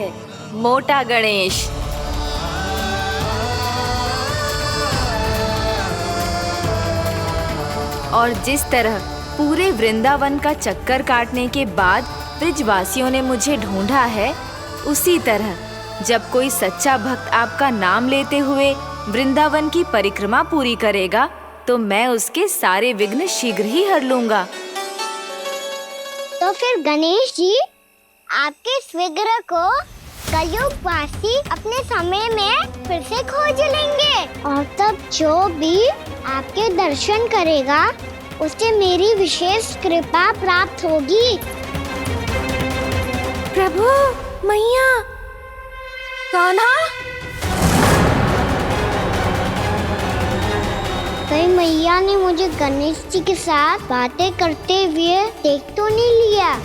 है, मोटा गणेश। और जिस तरह पूरे वृंदावन का चक्कर काटने के बाद ब्रिजवासियों ने मुझे ढूंढा है, उसी तरह जब कोई सच्चा भक्त आपका नाम लेते हुए वृंदावन की परिक्रमा पूरी करेगा, तो मैं उसके सारे विघ्न शीघ्र ही हर लूंगा। तो फिर गणेश जी, आपके इस विग्रह को कलयुगवासी अपने समय में फिर से खोज लेंगे, और तब जो भी आपके दर्शन करेगा उसे मेरी विशेष कृपा प्राप्त होगी। प्रभु, मैया, कान्हा। कहीं मैया ने मुझे गणेश जी के साथ बातें करते हुए देख तो नहीं लिया?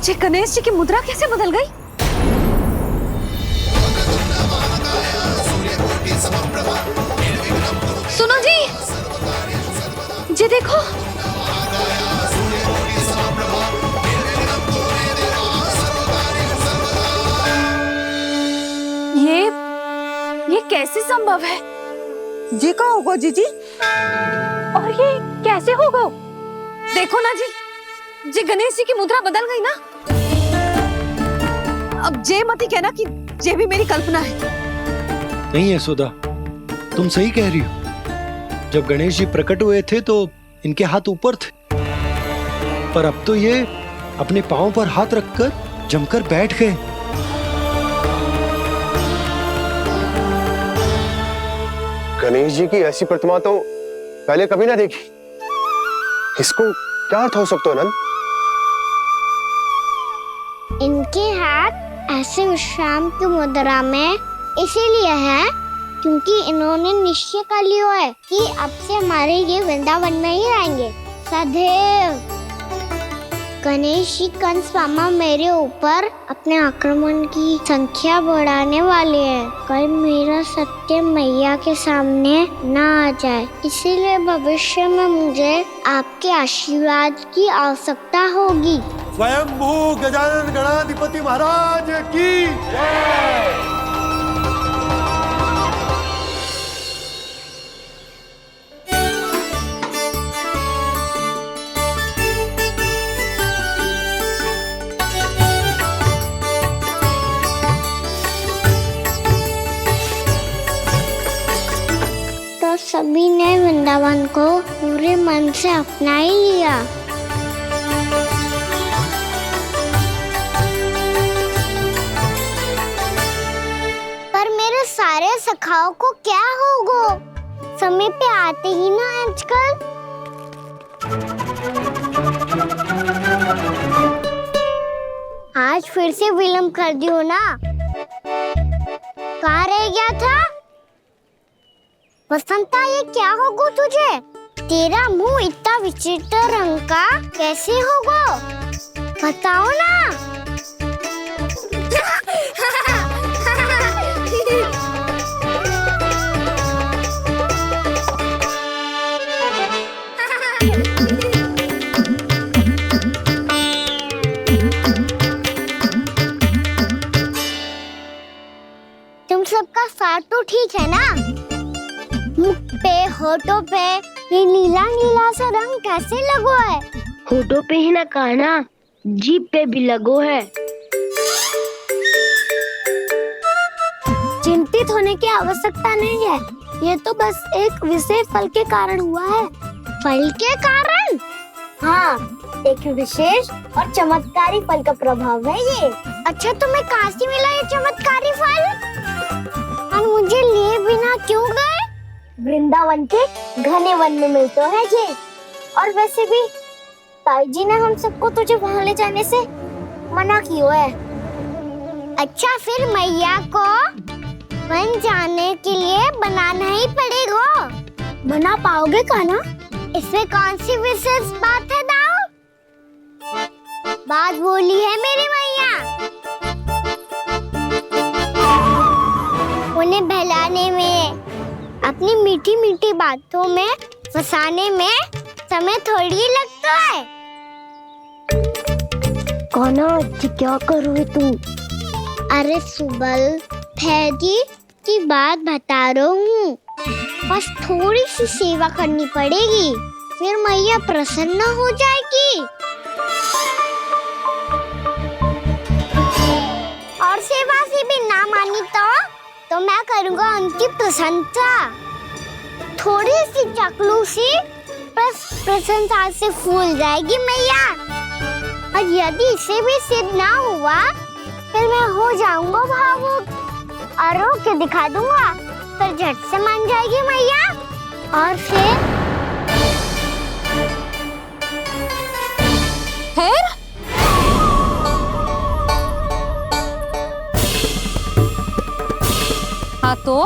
ये गणेश जी की मुद्रा कैसे बदल गई? सुनो जी, ये देखो। ये कैसे संभव है? ये क्या होगा जीजी? और ये कैसे होगा? देखो ना जी, ये गणेश जी की मुद्रा बदल गई ना। अब जे मत ही कहना कि ये भी मेरी कल्पना है। नहीं यशोदा, तुम सही कह रही हो। जब गणेश जी प्रकट हुए थे तो इनके हाथ ऊपर थे, पर अब तो ये अपने पांव पर हाथ रखकर जमकर बैठ गए। गणेश जी की ऐसी प्रतिमा तो पहले कभी ना देखी। इसको क्या अर्थ हो सकता है नंद? इनके हाथ ऐसे विश्राम की मुद्रा में इसीलिए है क्योंकि इन्होंने निश्चय कर लिया है कि अब से हमारे ये वृंदावन में ही रहेंगे सदैव। गणेश जी कंस मामा मेरे ऊपर अपने आक्रमण की संख्या बढ़ाने वाले हैं, कल मेरा सत्य मैया के सामने ना आ जाए। इसीलिए भविष्य में मुझे आपके आशीर्वाद की आवश्यकता होगी। स्वयंभू गजानन गणाधिपति महाराज की जय। तो सभी ने वृंदावन को पूरे मन से अपना ही लिया। पर मेरे सारे सखाओं को क्या होगा? समय पे आते ही ना आजकल। आज फिर से विलंब कर दियो ना। कहाँ रह गया था? वसंता, ये क्या होगा तुझे? तेरा मुंह इतना विचित्र रंग का कैसे होगा? बताओ ना। तुम सबका साथ तो ठीक है ना? मुख पे, होठों पे ये नीला नीला सा रंग कैसे लगो है? होठों पे ही ना कान्हा, जीभ पे भी लगो है। चिंतित होने की आवश्यकता नहीं है, ये तो बस एक विशेष फल के कारण हुआ है। फल के कारण? हाँ, एक विशेष और चमत्कारी फल का प्रभाव है ये। अच्छा, तुम्हें कहाँ से मिला ये चमत्कारी फल? और मुझे लिए बिना क्यों गए? वृंदावन के घने वन में मिलते है ये। और वैसे भी ताई जी ने हम सबको तुझे वहाँ ले जाने से मना किया है। अच्छा, फिर मैया को वन जाने के लिए बनाना ही पड़ेगा। बना पाओगे कान्हा? इसमें कौन सी विशेष बात है दाऊ? बात बोली है मेरी मैया। मीठी मीठी बातों में फंसाने में समय थोड़ी लगता है। कान्हा जी क्या कर रहे तुम? अरे सुबल, फैजी की बात बता रहा हूँ। बस थोड़ी सी सेवा करनी पड़ेगी, फिर मैया प्रसन्न हो जाएगी। और सेवा से भी ना मानी तो मैं करूँगा उनकी प्रशंसा। थोड़ी सी चकलूसी बस प्रशंसा से फूल जाएगी मैया। और यदि इसे भी सिद्ध ना हुआ फिर मैं हो जाऊंगा भावुक और रो के दिखा दूंगा, फिर झट से मान जाएगी मैया। और फिर हाँ तो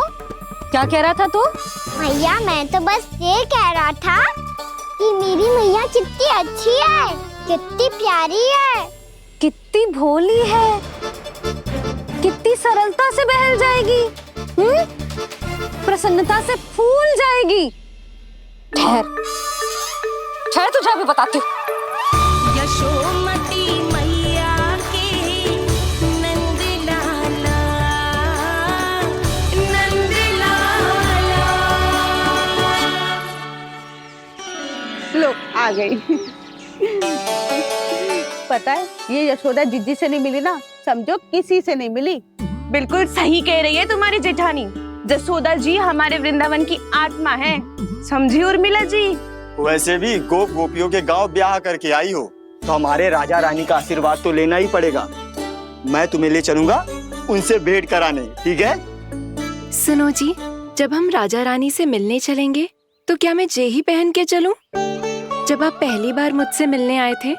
क्या कह रहा था तू? मैया मैं तो बस ये कह रहा था कि मेरी मैया कितनी अच्छी है, कितनी प्यारी है, कितनी भोली है, कितनी सरलता से बहल जाएगी, प्रसन्नता से फूल जाएगी। ठहर ठहर, तुझे अभी बताती हूँ। यशोमती मैया के नंद लाला, नंद लाला। लो आ गई। पता है ये यशोदा जीजी से नहीं मिली ना, समझो किसी से नहीं मिली। बिल्कुल सही कह रही है तुम्हारी जेठानी। जसोदा जी हमारे वृंदावन की आत्मा है, समझी उर्मिला जी। वैसे भी गोप गोपियों के गांव ब्याह करके आई हो तो हमारे राजा रानी का आशीर्वाद तो लेना ही पड़ेगा। मैं तुम्हें ले चलूंगा उनसे भेंट कराने, ठीक है? सुनो जी, जब हम राजा रानी से मिलने चलेंगे तो क्या मैं जे ही पहन के चलूं? जब आप पहली बार मुझसे मिलने आए थे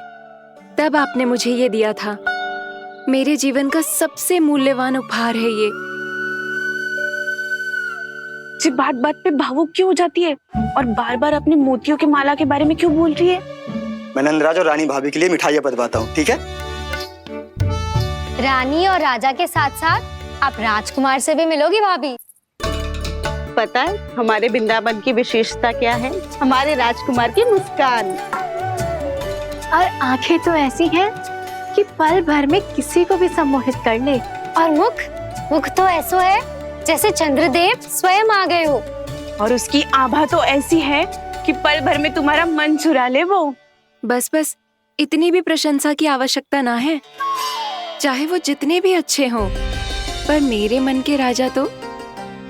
तब आपने मुझे ये दिया था। मेरे जीवन का सबसे मूल्यवान उपहार है ये। जी बात बात पे भावुक क्यों हो जाती है और बार बार अपनी मोतियों के माला के बारे में क्यों बोल रही है? मैं नंदराज और रानी भाभी के लिए मिठाइयाँ बंटवाता हूँ, ठीक है? रानी और राजा के साथ साथ आप राजकुमार से भी मिलोगी भाभी। पता है हमारे वृंदावन की विशेषता क्या है? हमारे राजकुमार की मुस्कान। और आंखें तो ऐसी हैं कि पल भर में किसी को भी सम्मोहित कर ले। और मुख तो ऐसा है जैसे चंद्रदेव स्वयं आ गए हो। और उसकी आभा तो ऐसी है कि पल भर में तुम्हारा मन चुरा ले वो। बस बस, इतनी भी प्रशंसा की आवश्यकता ना है। चाहे वो जितने भी अच्छे हों, पर मेरे मन के राजा तो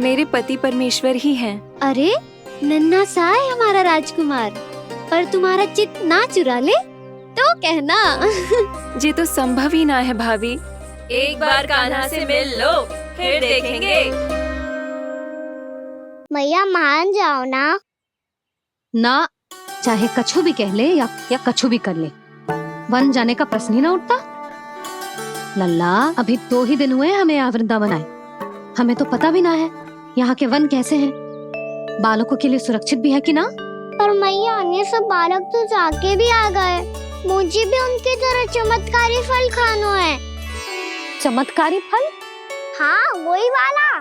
मेरे पति परमेश्वर ही हैं। अरे नन्हा सा है हमारा राजकुमार, पर तुम्हारा चित्त ना चुरा ले तो कहना। ये तो संभव ही ना है भाभी। एक बार कान्हा से मिल लो, फिर देखेंगे। मैया मान जाओ ना। ना, चाहे कछु भी कह ले या कछु भी कर ले, वन जाने का प्रश्न ही ना उठता। लल्ला, अभी 2 ही दिन हुए हमें यहाँ वृंदावन आए, हमें तो पता भी ना है यहाँ के वन कैसे हैं, बालकों के लिए सुरक्षित भी है कि ना। पर मैया अन्य सब बालक तो जाके भी आ गए, मुझे भी उनकी तरह चमत्कारी फल खाना है। चमत्कारी फल? हाँ वही वाला,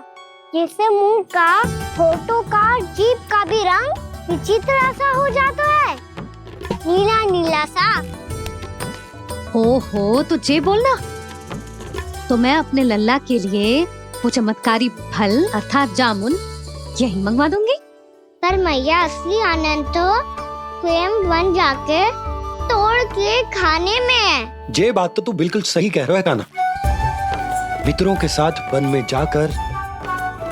जिससे मुंह का, होठों का, जीभ का भी रंग विचित्र सा हो जाता है, नीला नीला सा। हो तो जे बोलना, तो मैं अपने लल्ला के लिए वो चमत्कारी फल अर्थात जामुन यही मंगवा दूंगी। पर मैया असली आनंद तो स्वयं वन जाके तोड़ के खाने में है। ये बात तो तू बिल्कुल सही कह रहा है कान्हा। मित्रों के साथ वन में जाकर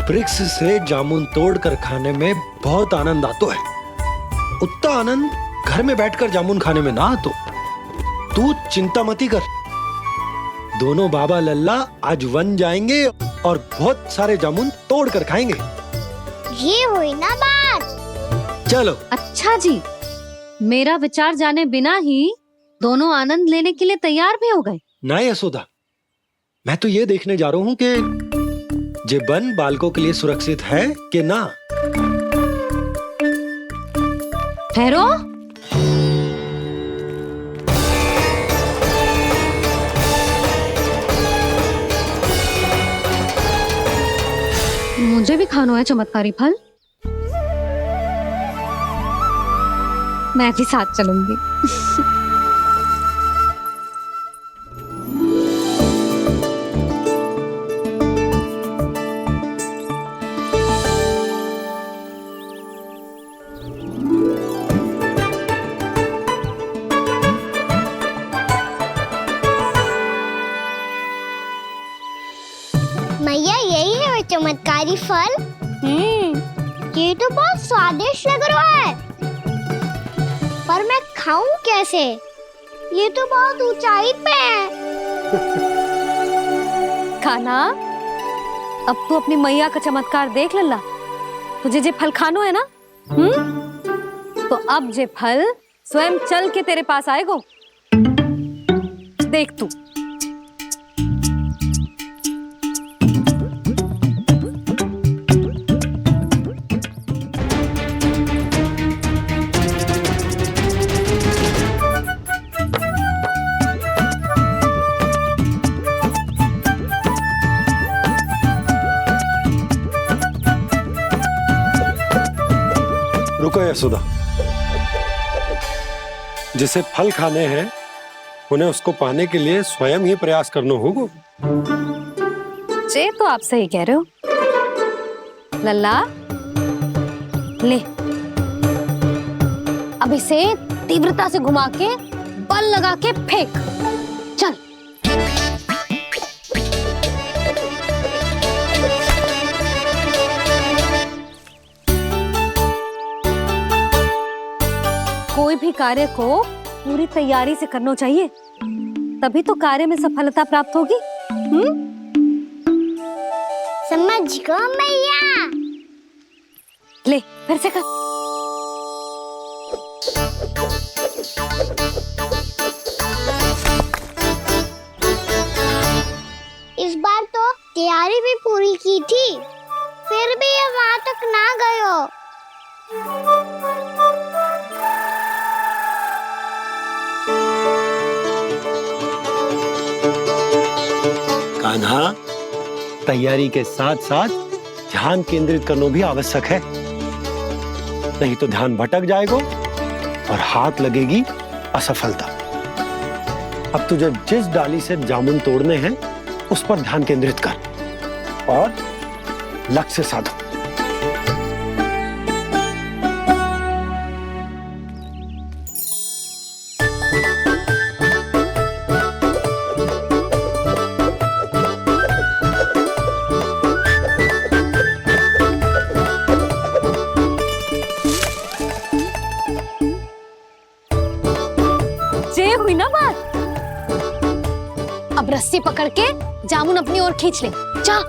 वृक्ष से जामुन तोड़कर खाने में बहुत आनंद आता है। उतना आनंद घर में बैठकर जामुन खाने में ना आतो। तू चिंता मती कर, दोनों बाबा लल्ला आज वन जाएंगे और बहुत सारे जामुन तोड़कर खाएंगे। ये हुई ना बात। चलो। अच्छा जी, मेरा विचार जाने बिना ही दोनों आनंद लेने के लिए तैयार भी हो गए। ना यशोदा, मैं तो ये देखने जा रहा हूँ कि ये वन बालकों के लिए सुरक्षित है कि ना। ठहरो, मुझे भी खाना है चमत्कारी फल। मैं भी साथ चलूंगी। मैया यही है वो चमत्कारी फल। ये तो बहुत स्वादिष्ट लग रहा है, पर मैं खाऊं कैसे? ये तो बहुत ऊंचाई पे है। खाना, अब तू अपनी मैया का चमत्कार देख लल्ला। तुझे जे फल खानो है ना, तो अब जे फल स्वयं चल के तेरे पास आएगो। देख तू। रुको यशोदा, जिसे फल खाने हैं उन्हें उसको पाने के लिए स्वयं ही प्रयास करना होगा। जे तो आप सही कह रहे हो लल्ला। ले, अब इसे तीव्रता से घुमा के बल लगा के फेंक। चल। कोई भी कार्य को पूरी तैयारी से करना चाहिए, तभी तो कार्य में सफलता प्राप्त होगी। समझ गो मैया। ले, फिर से कर। इस बार तो तैयारी भी पूरी की थी, फिर भी ये वहां तक ना गए हो। कान्हा, तैयारी के साथ साथ ध्यान केंद्रित करना भी आवश्यक है, नहीं तो ध्यान भटक जाएगा और हाथ लगेगी असफलता। अब तुझे जिस डाली से जामुन तोड़ने हैं उस पर ध्यान केंद्रित कर और लक्ष्य साधो। हुई ना बात। अब रस्सी पकड़ के जामुन अपनी ओर खींच ले। जा।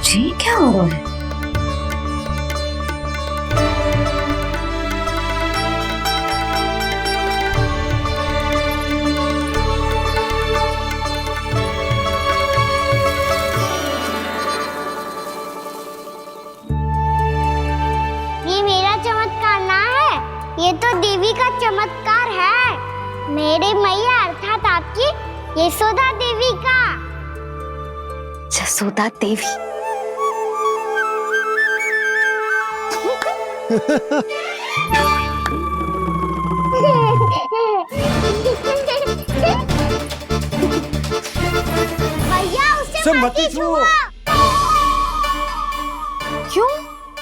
जी क्या हो रहा है? ये मेरा चमत्कार ना है, ये तो देवी का चमत्कार है। मेरे मैया अर्थात आपकी यशोदा देवी का। जसोदा देवी। भैया उसे मत छुओ। क्यों?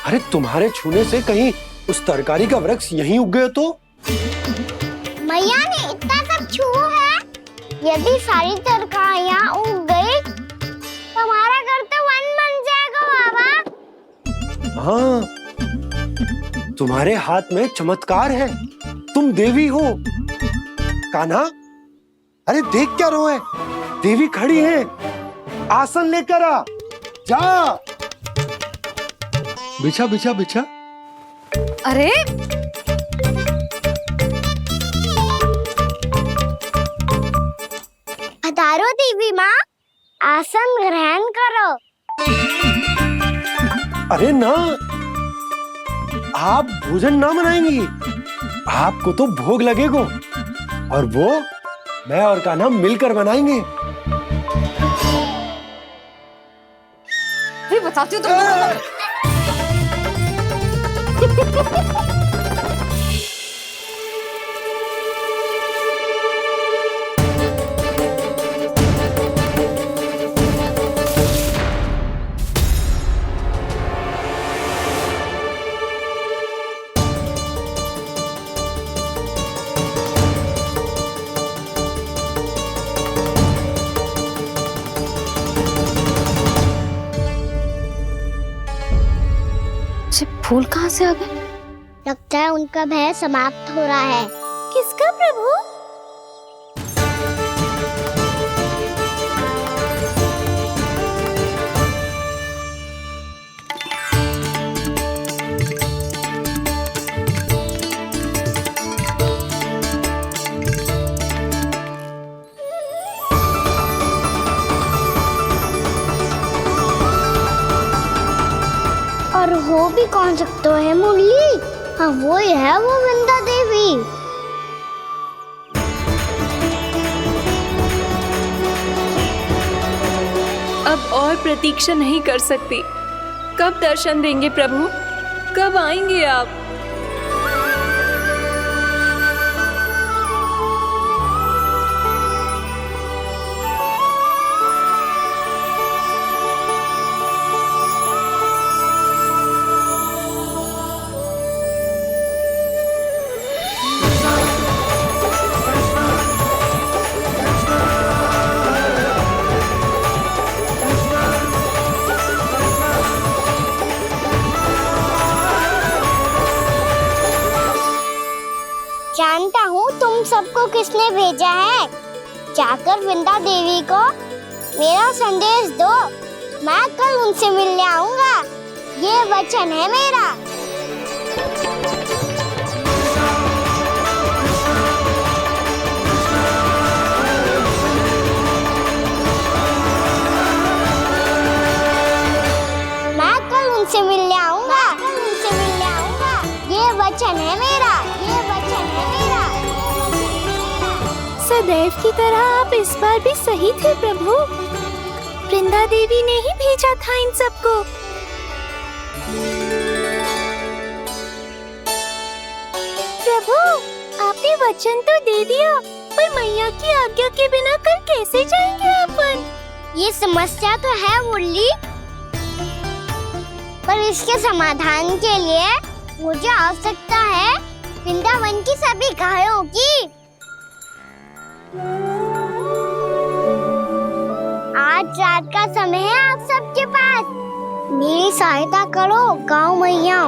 अरे तुम्हारे छूने से कहीं उस तरकारी का वृक्ष यहीं उग गए तो? मैया ने इतना सब छुआ है। यदि सारी तरकारियां उग गई तो हमारा घर तो वन बन जाएगा बाबा। हाँ, तुम्हारे हाथ में चमत्कार है, तुम देवी हो। कान्हा, अरे देख क्या रोए, देवी खड़ी है, आसन लेकर आ, जा। बिछा बिछा बिछा। अरे पधारो देवी माँ, आसन ग्रहण करो। अरे ना, आप भोजन ना बनाएंगी, आपको तो भोग लगेगा और वो मैं और कान्हा मिलकर बनाएंगे। बताती हूँ तुमको। फूल कहाँ से आ गए? लगता है उनका भय समाप्त हो रहा है। किसका प्रभु? और हो भी कौन सकता है मुरली? हाँ वो ही है, वो वृंदा देवी। अब और प्रतीक्षा नहीं कर सकती। कब दर्शन देंगे प्रभु? कब आएंगे आप? जानता हूँ तुम सबको किसने भेजा है। जाकर वृंदा देवी को मेरा संदेश दो, मैं कल उनसे मिलने आऊंगा। ये वचन है मेरा। मैं कल उनसे मिलने आऊंगा। ये वचन है मेरा। सदैव की तरह आप इस बार भी सही थे प्रभु। वृंदा देवी ने ही भेजा था इन सबको। प्रभु, आपने वचन तो दे दिया, पर मैया की आज्ञा के बिना कल कैसे जाएंगे अपन? ये समस्या तो है मुरली, पर इसके समाधान के लिए मुझे आवश्यकता है वृंदावन की सभी गायों की। आज रात का समय है आप सबके पास, मेरी सहायता करो गाँव मैया।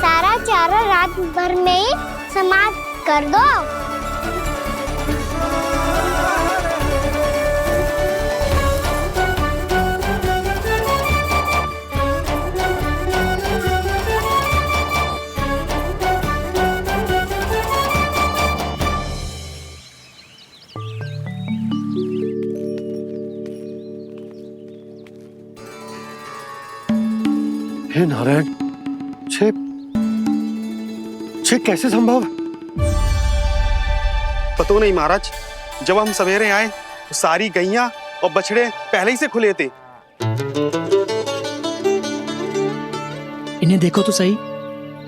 सारा चारा रात भर में ही समाप्त कर दो। हे नारायण, छे कैसे संभव? पता नहीं महाराज, जब हम सवेरे आए तो सारी गैया और बछड़े पहले ही से खुले थे। इन्हें देखो तो सही,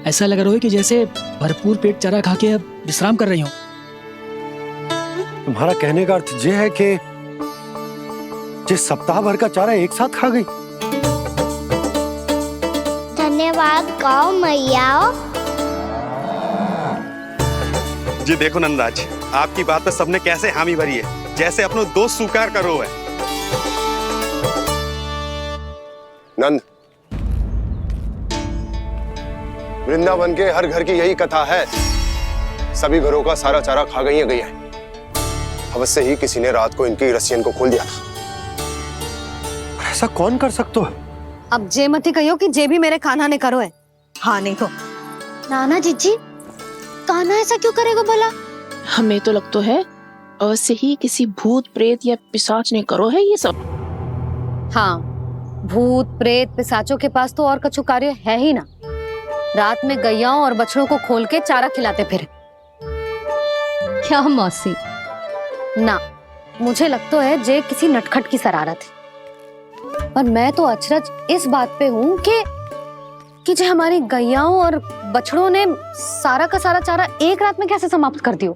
ऐसा लग रहा है कि जैसे भरपूर पेट चारा खा के अब विश्राम कर रही हूँ। तुम्हारा कहने का अर्थ यह है कि जिस सप्ताह भर का चारा एक साथ खा गई। धन्यवाद गौ मैया। जी देखो नंदराज, आपकी बात पे सबने कैसे हामी भरी है, जैसे अपनो दोस्त स्वीकार करो है। नंद, वृंदावन के हर घर की यही कथा है। सभी घरों का सारा चारा खा गई है। अवश्य ही किसी ने रात को इनकी रस्सियन को खोल दिया था। ऐसा कौन कर सकता है? अब जे मती कहियो कि जे भी मेरे कान्हा ने करो है। हाँ नहीं तो नाना जीजी, कान्हा ऐसा क्यों करेगा भला? हमें तो लगता है अवश्य ही किसी भूत प्रेत या पिशाच ने करो है ये सब। हाँ, भूत प्रेत पिशाचों के पास तो और कछु कार्य है ही ना। रात में गैयाओं और बछड़ों को खोल के चारा खिलाते फिर। क्या मौसी? ना, मुझे लगता है जे किसी नटखट की शरारत है। पर मैं तो अचरज इस बात पे हूँ कि जे हमारी गैयाओं और बछड़ों ने सारा का सारा चारा एक रात में कैसे समाप्त कर दियो।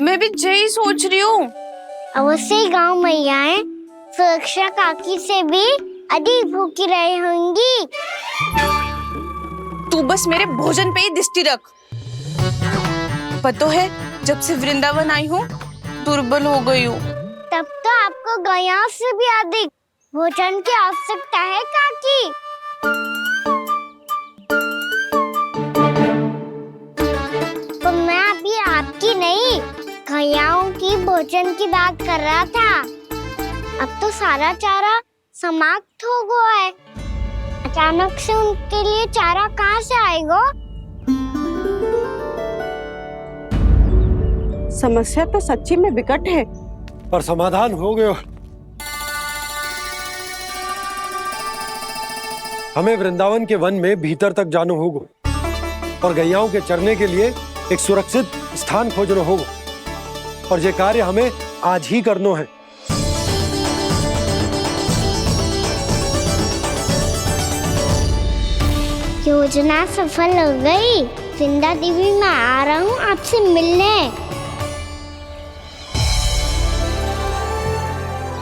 मैं भी यही सोच रही हूँ। अवश्य गांव मैयाएं सुरक्षा काकी से भी अधिक भूखी रही होंगी। तू बस मेरे भोजन पे ही दृष्टि रख। पता है, जब से वृंदावन आई हूँ दुर्बल हो गई हूँ। तब तो आपको गैयाओं से भी अधिक भोजन की आवश्यकता है काकी। तो मैं अभी आपकी नहीं, गैयाओं की भोजन की बात कर रहा था। अब तो सारा चारा समाप्त हो गया है। अचानक से उनके लिए चारा कहाँ से आएगा? समस्या तो सच्ची में विकट है, पर समाधान हो गया। हमें वृंदावन के वन में भीतर तक जाना होगा और गैयाओं के चरने के लिए एक सुरक्षित स्थान खोजना होगा, और ये कार्य हमें आज ही करना है। योजना सफल हो गई। वृंदा देवी, मैं आ रहा हूँ आपसे मिलने।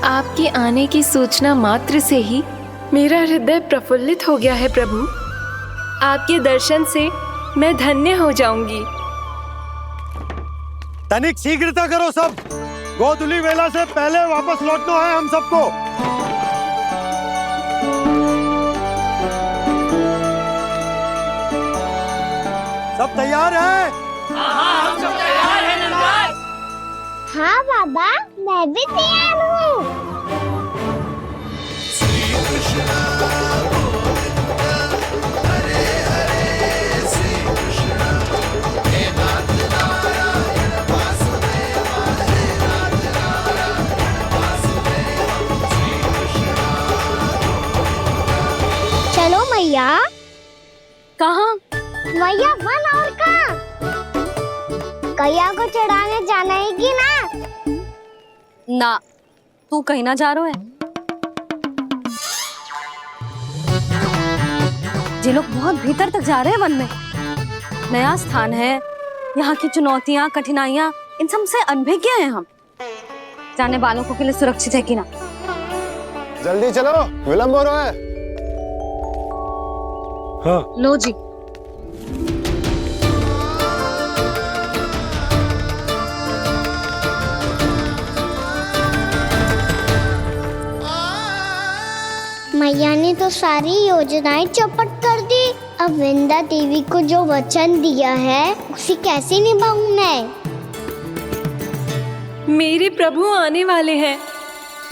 आपके आने की सूचना मात्र से ही मेरा हृदय प्रफुल्लित हो गया है प्रभु। आपके दर्शन से मैं धन्य हो जाऊंगी। तनिक शीघ्रता करो सब, गोधुली वेला से पहले वापस लौटना है हम सबको। सब तैयार है? हाँ, हम सब तैयार हैं नंदराज। हाँ बाबा, मैं भी तैयार हूँ। चलो मैया। कहाँ? मैया वन और कहाँ? गैया को चढ़ाने जाना है कि ना? ना, तू कहीं ना जा रहा है। ये लोग बहुत भीतर तक जा रहे हैं वन में। नया स्थान है, यहाँ की चुनौतियाँ, कठिनाइयाँ, इन सब से अनभिज्ञ हैं हम। जाने वालों को के लिए सुरक्षित है कि ना? जल्दी चलो, विलंब हो रहा है। हाँ। लो जी। मैया ने तो सारी योजनाएं चौपट कर दी। अब वृंदा देवी को जो वचन दिया है उसे कैसे निभाऊं मैं? मेरे प्रभु आने वाले हैं,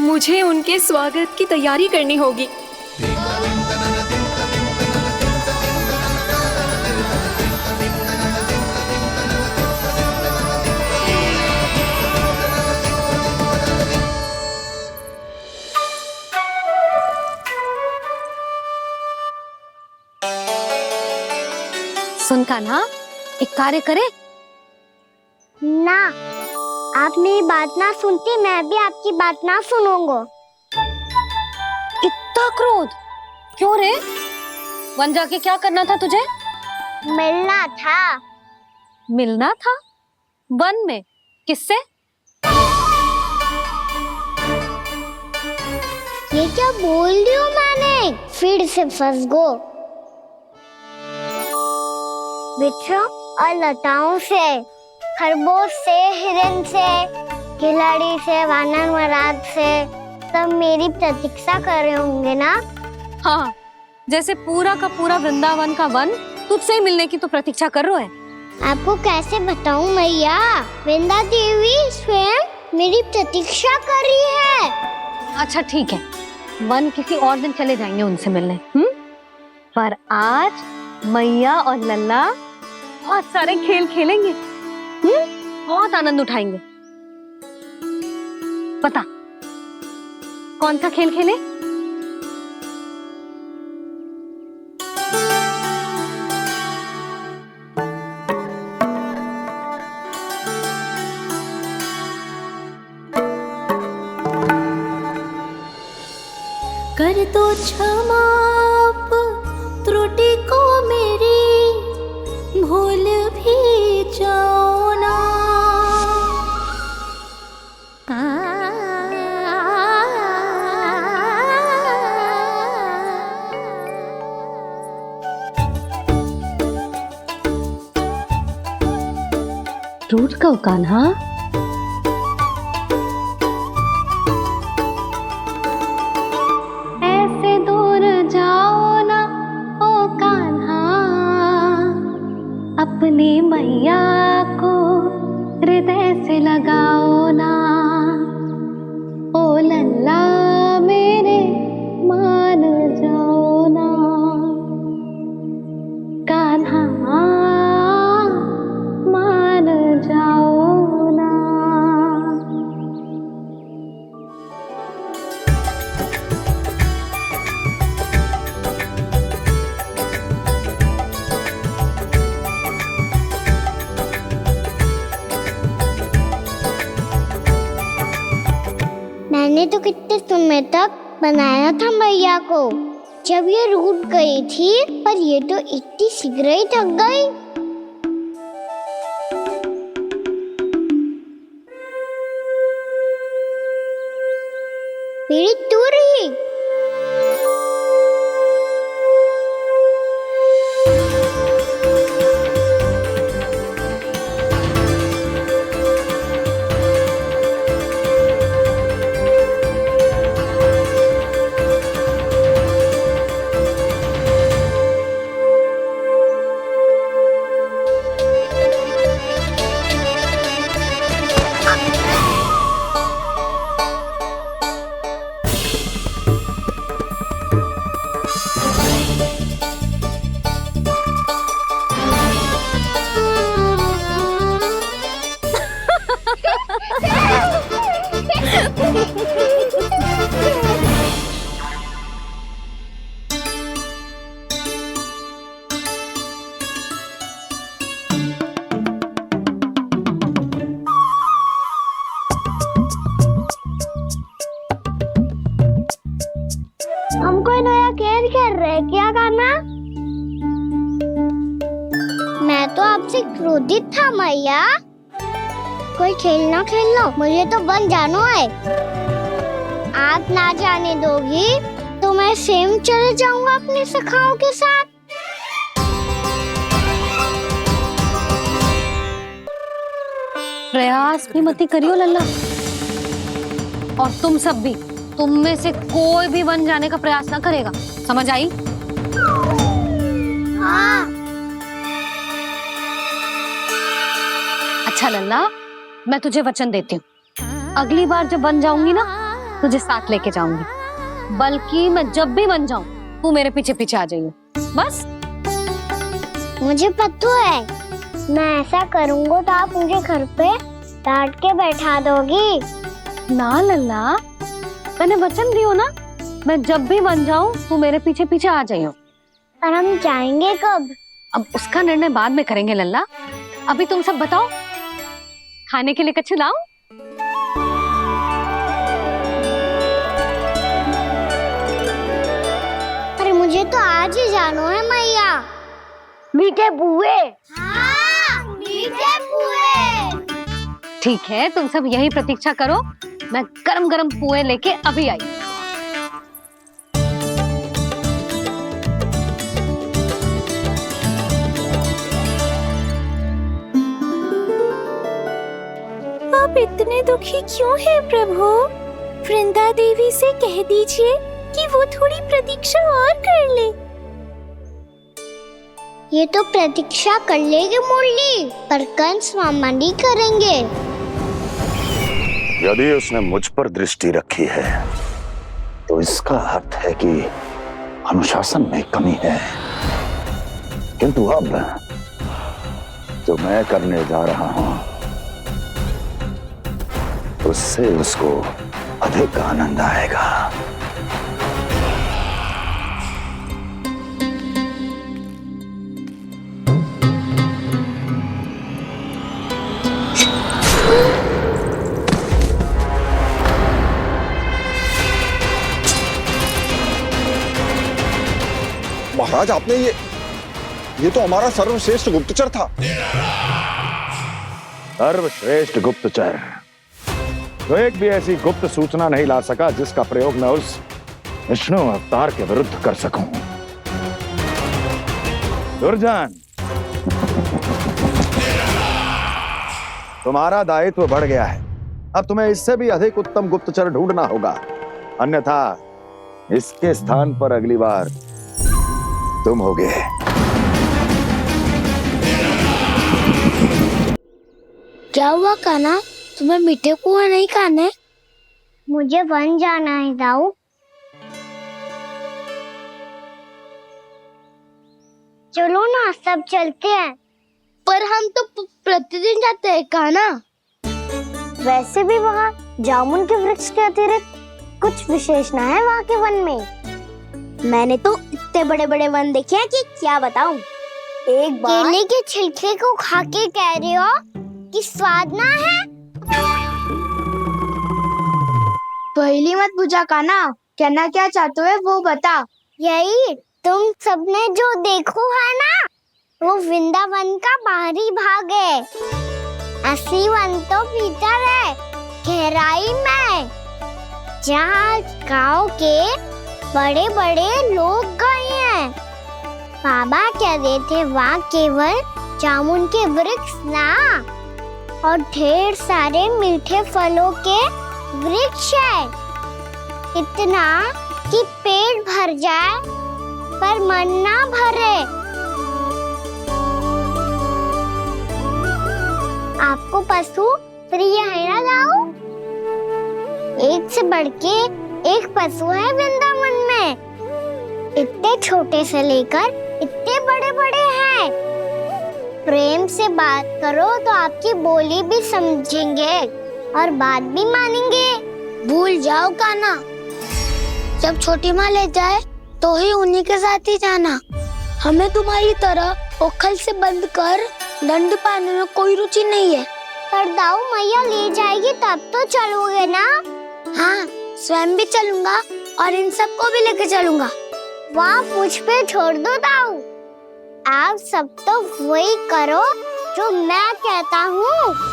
मुझे उनके स्वागत की तैयारी करनी होगी। सुन कान्हा, एक कार्य करे ना, आप मेरी बात ना सुनती, मैं भी आपकी बात ना सुनूंगा। इतना क्रोध क्यों रे? वन जाके क्या करना था तुझे? मिलना था। मिलना था? वन में? किससे? ये क्या बोल रही हूँ मैंने? फिर से फंस गो। वृक्षों और लताओं से, खरगोश से, हिरन से, खिलाड़ी से, वानर महाराज से सब मेरी प्रतीक्षा कर रहे होंगे ना? हाँ, जैसे पूरा का पूरा वृंदावन का वन तुझसे ही मिलने की तो प्रतीक्षा कर रहा है। आपको कैसे बताऊं मैया, वृंदा देवी स्वयं मेरी प्रतीक्षा कर रही है। अच्छा ठीक है, वन किसी और दिन चले जाएंगे उनसे मिलने। पर आज मैया और लल्ला बहुत सारे खेल खेलेंगे। बहुत आनंद उठाएंगे। बता कौन सा खेल खेले? कर दो क्षमा त्रुटि को मेरी, भूल भी जाओ ना। टूट का कान्हा, ऐसे दूर जाओ ना ओ कान्हा, अपनी मैया को हृदय से लगाओ ना। ओ लल्ला मेरे मान जाओ ना, कान्हा मान जाओ ना। मैंने तो कितने समय तक बनाया था मैया को, जब ये रूठ गई थी, पर ये तो इतनी शीघ्र ही थक गई। मेरी दूर ही हम कोई नया खेल खेल रहे हैं क्या करना? मैं तो आपसे क्रोधित था मैया। कोई खेलना खेलना, मुझे तो बन जाना है। आप ना जाने दोगी तो मैं स्वयं चले जाऊंगा अपने सखाओं के साथ। प्रयास भी मत करियो लल्ला, और तुम सब भी, तुम में से कोई भी वन जाने का प्रयास ना करेगा, समझ आई? हाँ। अच्छा लल्ला, मैं तुझे वचन देती हूँ, अगली बार जब वन जाऊंगी ना, तुझे साथ लेके जाऊंगी। बल्कि मैं जब भी वन जाऊं, तू मेरे पीछे पीछे आ जाइए, बस। मुझे पता है, मैं ऐसा करूंगा तो आप मुझे घर पे डांट के बैठा दोगी। ना लल्ला, मैंने वचन दियो ना, मैं जब भी वन जाऊं तू मेरे पीछे पीछे आ जाइयो। पर हम जाएंगे कब? अब उसका निर्णय बाद में करेंगे लल्ला। अभी तुम सब बताओ, खाने के लिए कुछ लाऊं? अरे मुझे तो आज ही जाना है मैया। मीठे बुए। हाँ, मीठे बुए। ठीक है, तुम सब यही प्रतीक्षा करो, मैं गरम गरम पुए लेके अभी आई। आप इतने दुखी क्यों हैं प्रभु? वृंदा देवी से कह दीजिए कि वो थोड़ी प्रतीक्षा और कर ले। ये तो प्रतीक्षा कर लेगी मुरली, पर कंस मामा नहीं करेंगे। यदि उसने मुझ पर दृष्टि रखी है तो इसका अर्थ है कि अनुशासन में कमी है। किंतु अब जो मैं करने जा रहा हूं उससे उसको अधिक आनंद आएगा। महाराज, आपने ये तो हमारा सर्वश्रेष्ठ गुप्तचर था। सर्वश्रेष्ठ गुप्तचर तो एक भी ऐसी गुप्त सूचना नहीं ला सका जिसका प्रयोग मैं उस विष्णु अवतार के विरुद्ध कर सकूं। दुर्जन, तुम्हारा दायित्व बढ़ गया है। अब तुम्हें इससे भी अधिक उत्तम गुप्तचर ढूंढना होगा, अन्यथा इसके स्थान पर अगली बार तुम होगे। क्या हुआ कान्हा, तुम्हें मीठे कुआं नहीं खाने? मुझे वन जाना है दाऊ। चलो ना, सब चलते हैं। पर हम तो प्रतिदिन जाते हैं कान्हा। वैसे भी वहाँ जामुन के वृक्ष के अतिरिक्त कुछ विशेष ना है वहाँ के वन में। मैंने तो इतने बड़े बड़े वन देखे हैं कि क्या बताऊं। एक बार केले के छिलके को खा के कह रहे हो कि स्वाद ना है? पहली मत बुझा कान्हा, कहना क्या चाहते हो वो बता। यही तुम सबने जो देखो है ना, वो वृंदावन का बाहरी भाग है। असली वन तो भीतर है, गहराई में, जहाँ गांव के बड़े बड़े लोग गए हैं। बाबा कह रहे थे वहाँ केवल जामुन के वृक्ष ना, और ढेर सारे मीठे फलों के वृक्ष है। इतना कि पेट भर जाए पर मन ना भरे। आपको पशु प्रिय है ना दाऊ? एक से बढ़ के एक पशु है वृंदावन में। इतने छोटे से लेकर इतने बड़े बड़े हैं। प्रेम से बात करो तो आपकी बोली भी समझेंगे और बात भी मानेंगे। भूल जाओ कान्हा, जब छोटी माँ ले जाए तो ही उन्हीं के साथ ही जाना। हमें तुम्हारी तरह ओखल से बंद कर दंड पाने में कोई रुचि नहीं है। पर दाऊ मैया ले जाएगी तब तो चलोगे ना? हाँ, स्वयं भी चलूंगा और इन सबको भी लेके चलूंगा। वाह, मुझ पे छोड़ दो दाऊ। आप सब तो वही करो जो मैं कहता हूँ।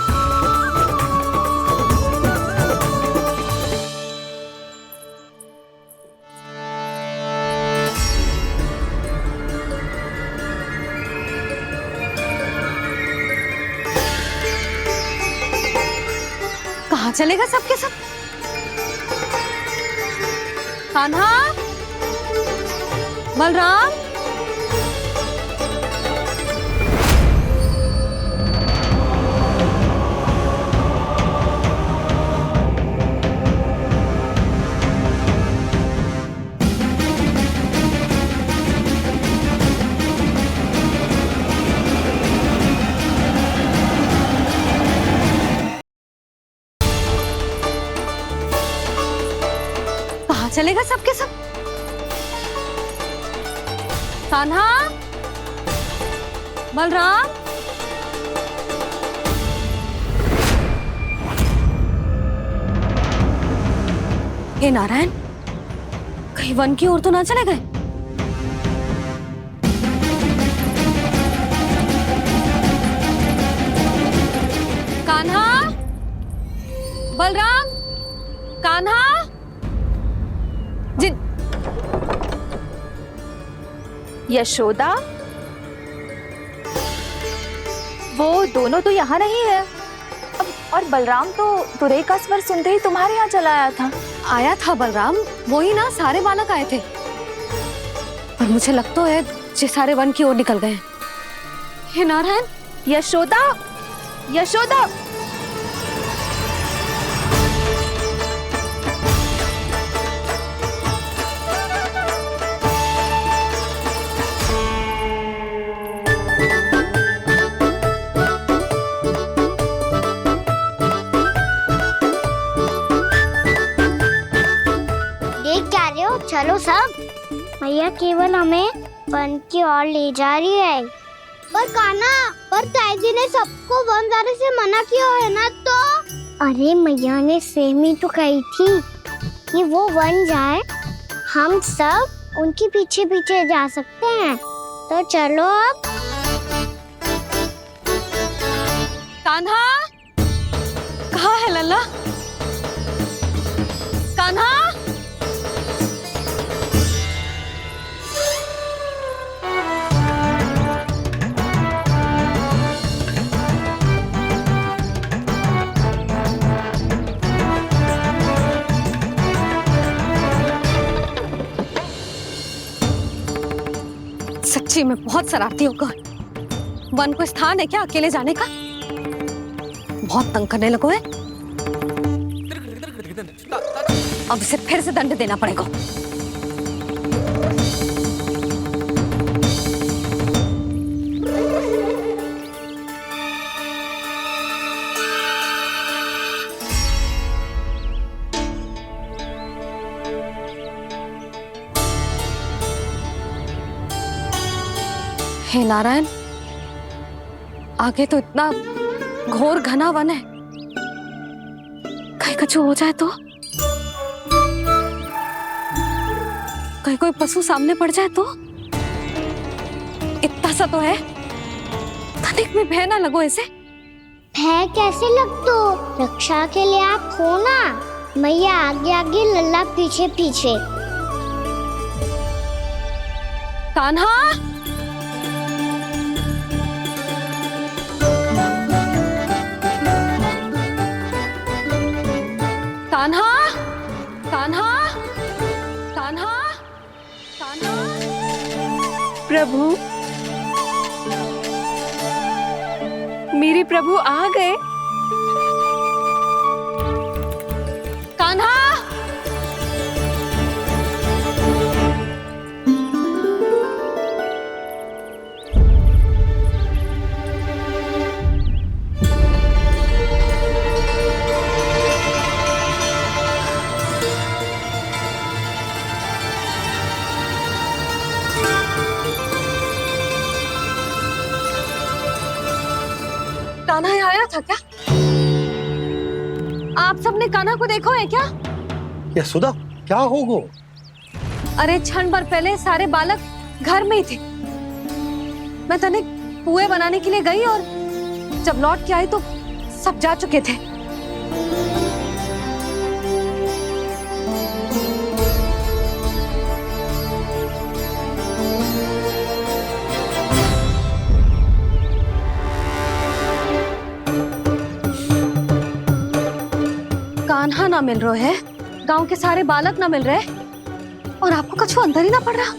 कहाँ चलेगा सबके सब? कान्हा, बलराम, कहाँ चलेगा सबके सब? कान्हा, बलराम, हे नारायण, कहीं वन की ओर तो ना चले गए? कान्हा, बलराम, कान्हा, यशोदा, वो दोनों तो यहाँ नहीं है। अब और बलराम तो तुरई का स्वर सुनते ही तुम्हारे यहाँ चला आया था। आया था बलराम, वही ना सारे बालक आए थे। पर मुझे लगता है ये सारे वन की ओर निकल गए। हे नारायण! यशोदा, यशोदा! चलो सब, मैया केवल हमें वन की ओर ले जा रही है। पर कान्हा, पर ताई जी ने सबको वन जाने से मना किया है ना। तो अरे मैया ने सेम ही तो कही थी कि वो वन जाए, हम सब उनके पीछे पीछे जा सकते हैं। तो चलो अब। कान्हा, कहाँ है लल्ला? कान्हा! सच्ची में बहुत शरारती होगा। वन को स्थान है क्या अकेले जाने का? बहुत तंग करने लगो है। अब इसे फिर से दंड देना पड़ेगा। हे नारायण, आगे तो इतना घोर घना वन है, कहीं कुछ हो जाए तो? कहीं कोई पशु सामने पड़ जाए तो? इतना सा तो है, तनिक में भय ना लगो इसे। भय कैसे लग तो? रक्षा के लिए आप हो ना। मैया आगे आगे, लल्ला पीछे पीछे। कान्हा! कान्हा! कान्हा! कान्हा! कान्हा! प्रभु, मेरे प्रभु आ गए। कान्हा! कान्हा यहाँ आया था क्या? आप सबने कान्हा को देखो है क्या? यशोदा, क्या हो गो? अरे क्षण भर पहले सारे बालक घर में ही थे। मैं तनिक पुए बनाने के लिए गई और जब लौट के आई तो सब जा चुके थे। कान्हा ना मिल रहा है, गांव के सारे बालक ना मिल रहे, और आपको कुछ अंदर ही ना पड़ रहा।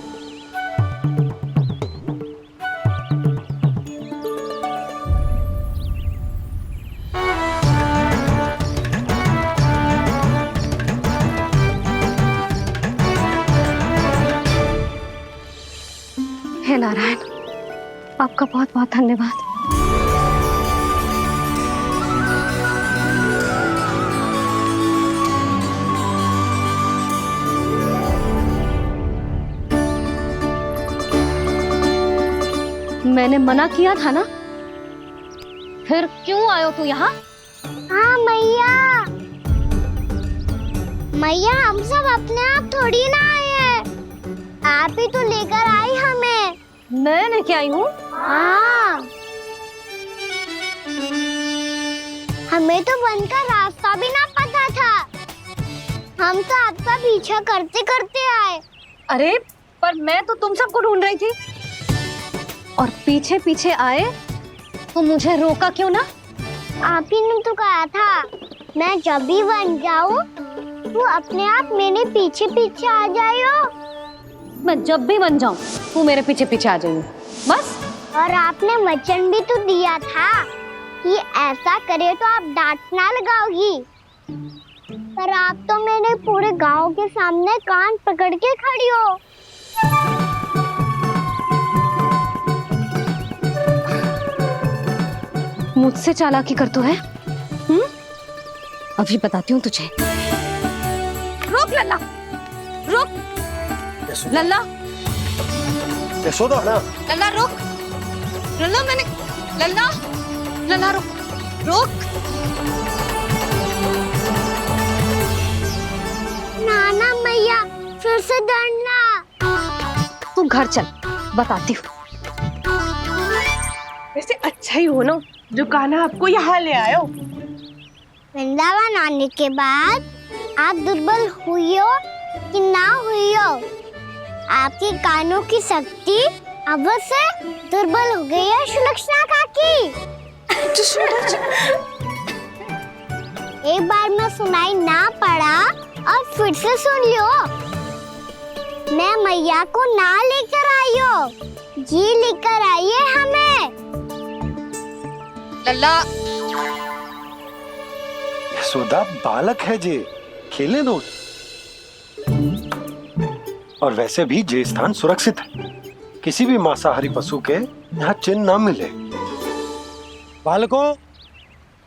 हे नारायण, आपका बहुत बहुत धन्यवाद। मैंने मना किया था ना, फिर क्यों आयो तू यहाँ? हाँ मैया, मैया हम सब अपने आप थोड़ी ना आए हैं, आप ही तो लेकर आई हमें। मैं लेके आई हूँ? हाँ, हमें तो वन का रास्ता भी ना पता था, हम तो आपका पीछा करते करते आए। अरे पर मैं तो तुम सबको ढूंढ रही थी, और पीछे पीछे आए तो मुझे रोका क्यों ना? आप ही ने तो कहा था मैं जब भी बन जाऊं तू अपने आप मेरे पीछे पीछे आ जाइयो। मैं जब भी बन जाऊं तू मेरे पीछे पीछे आ जाइयो बस। और आपने वचन भी तो दिया था कि ऐसा करे तो आप डांट ना लगाओगी, पर आप तो मेरे पूरे गांव के सामने कान पकड़ के खड़ी हो। मुझसे चालाकी कर तो है? अभी बताती हूँ तुझे। रुक लल्ला, रुक लल्ला, यशोदा ना लल्ला रुक, लल्ला मैंने, लल्ला, लल्ला रुक, रुक। नाना मैया फिर से डरना। तू घर चल, बताती हूँ। वैसे अच्छा ही हो ना जो कान्हा आपको यहाँ ले आयो। वृंदावन आने के बाद आप दुर्बल हुई हो कि ना हुई हो, आपके कानों की शक्ति अब से दुर्बल हो गई है सुलक्षणा काकी। एक बार में सुनाई ना पड़ा और फिर से सुन लियो। मैं मैया को ना लेकर आई हो, जी लेकर आई है हमें। लल्ला, यशोदा बालक है जे, खेलने दो। और वैसे भी जे स्थान सुरक्षित है, किसी भी मांसाहारी पशु के यहाँ चिन्ह ना मिले। बालकों,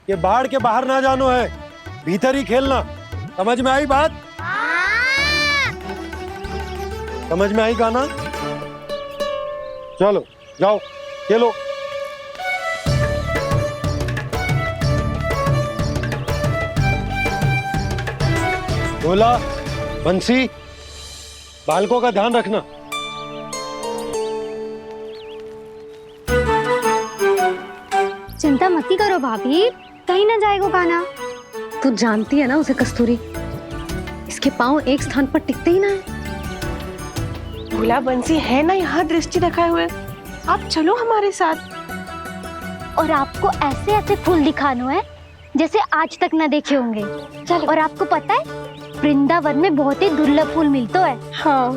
ये बाढ़ के बाहर ना जानो है, भीतर ही खेलना। समझ में आई बात? समझ में आई गाना? चलो जाओ खेलो। बोला बंसी, बालकों का ध्यान रखना। चिंता मत करो भाभी, कहीं ना जाएगा कान्हा। तू जानती है ना उसे कस्तूरी, इसके पांव एक स्थान पर टिकते ही ना है। भोला बंसी है ना यहाँ दृष्टि रखाए हुए, आप चलो हमारे साथ। और आपको ऐसे ऐसे फूल दिखानो है जैसे आज तक ना देखे होंगे। चलो। और आपको पता है वृंदावन में बहुत ही दुर्लभ फूल मिलते हैं। हाँ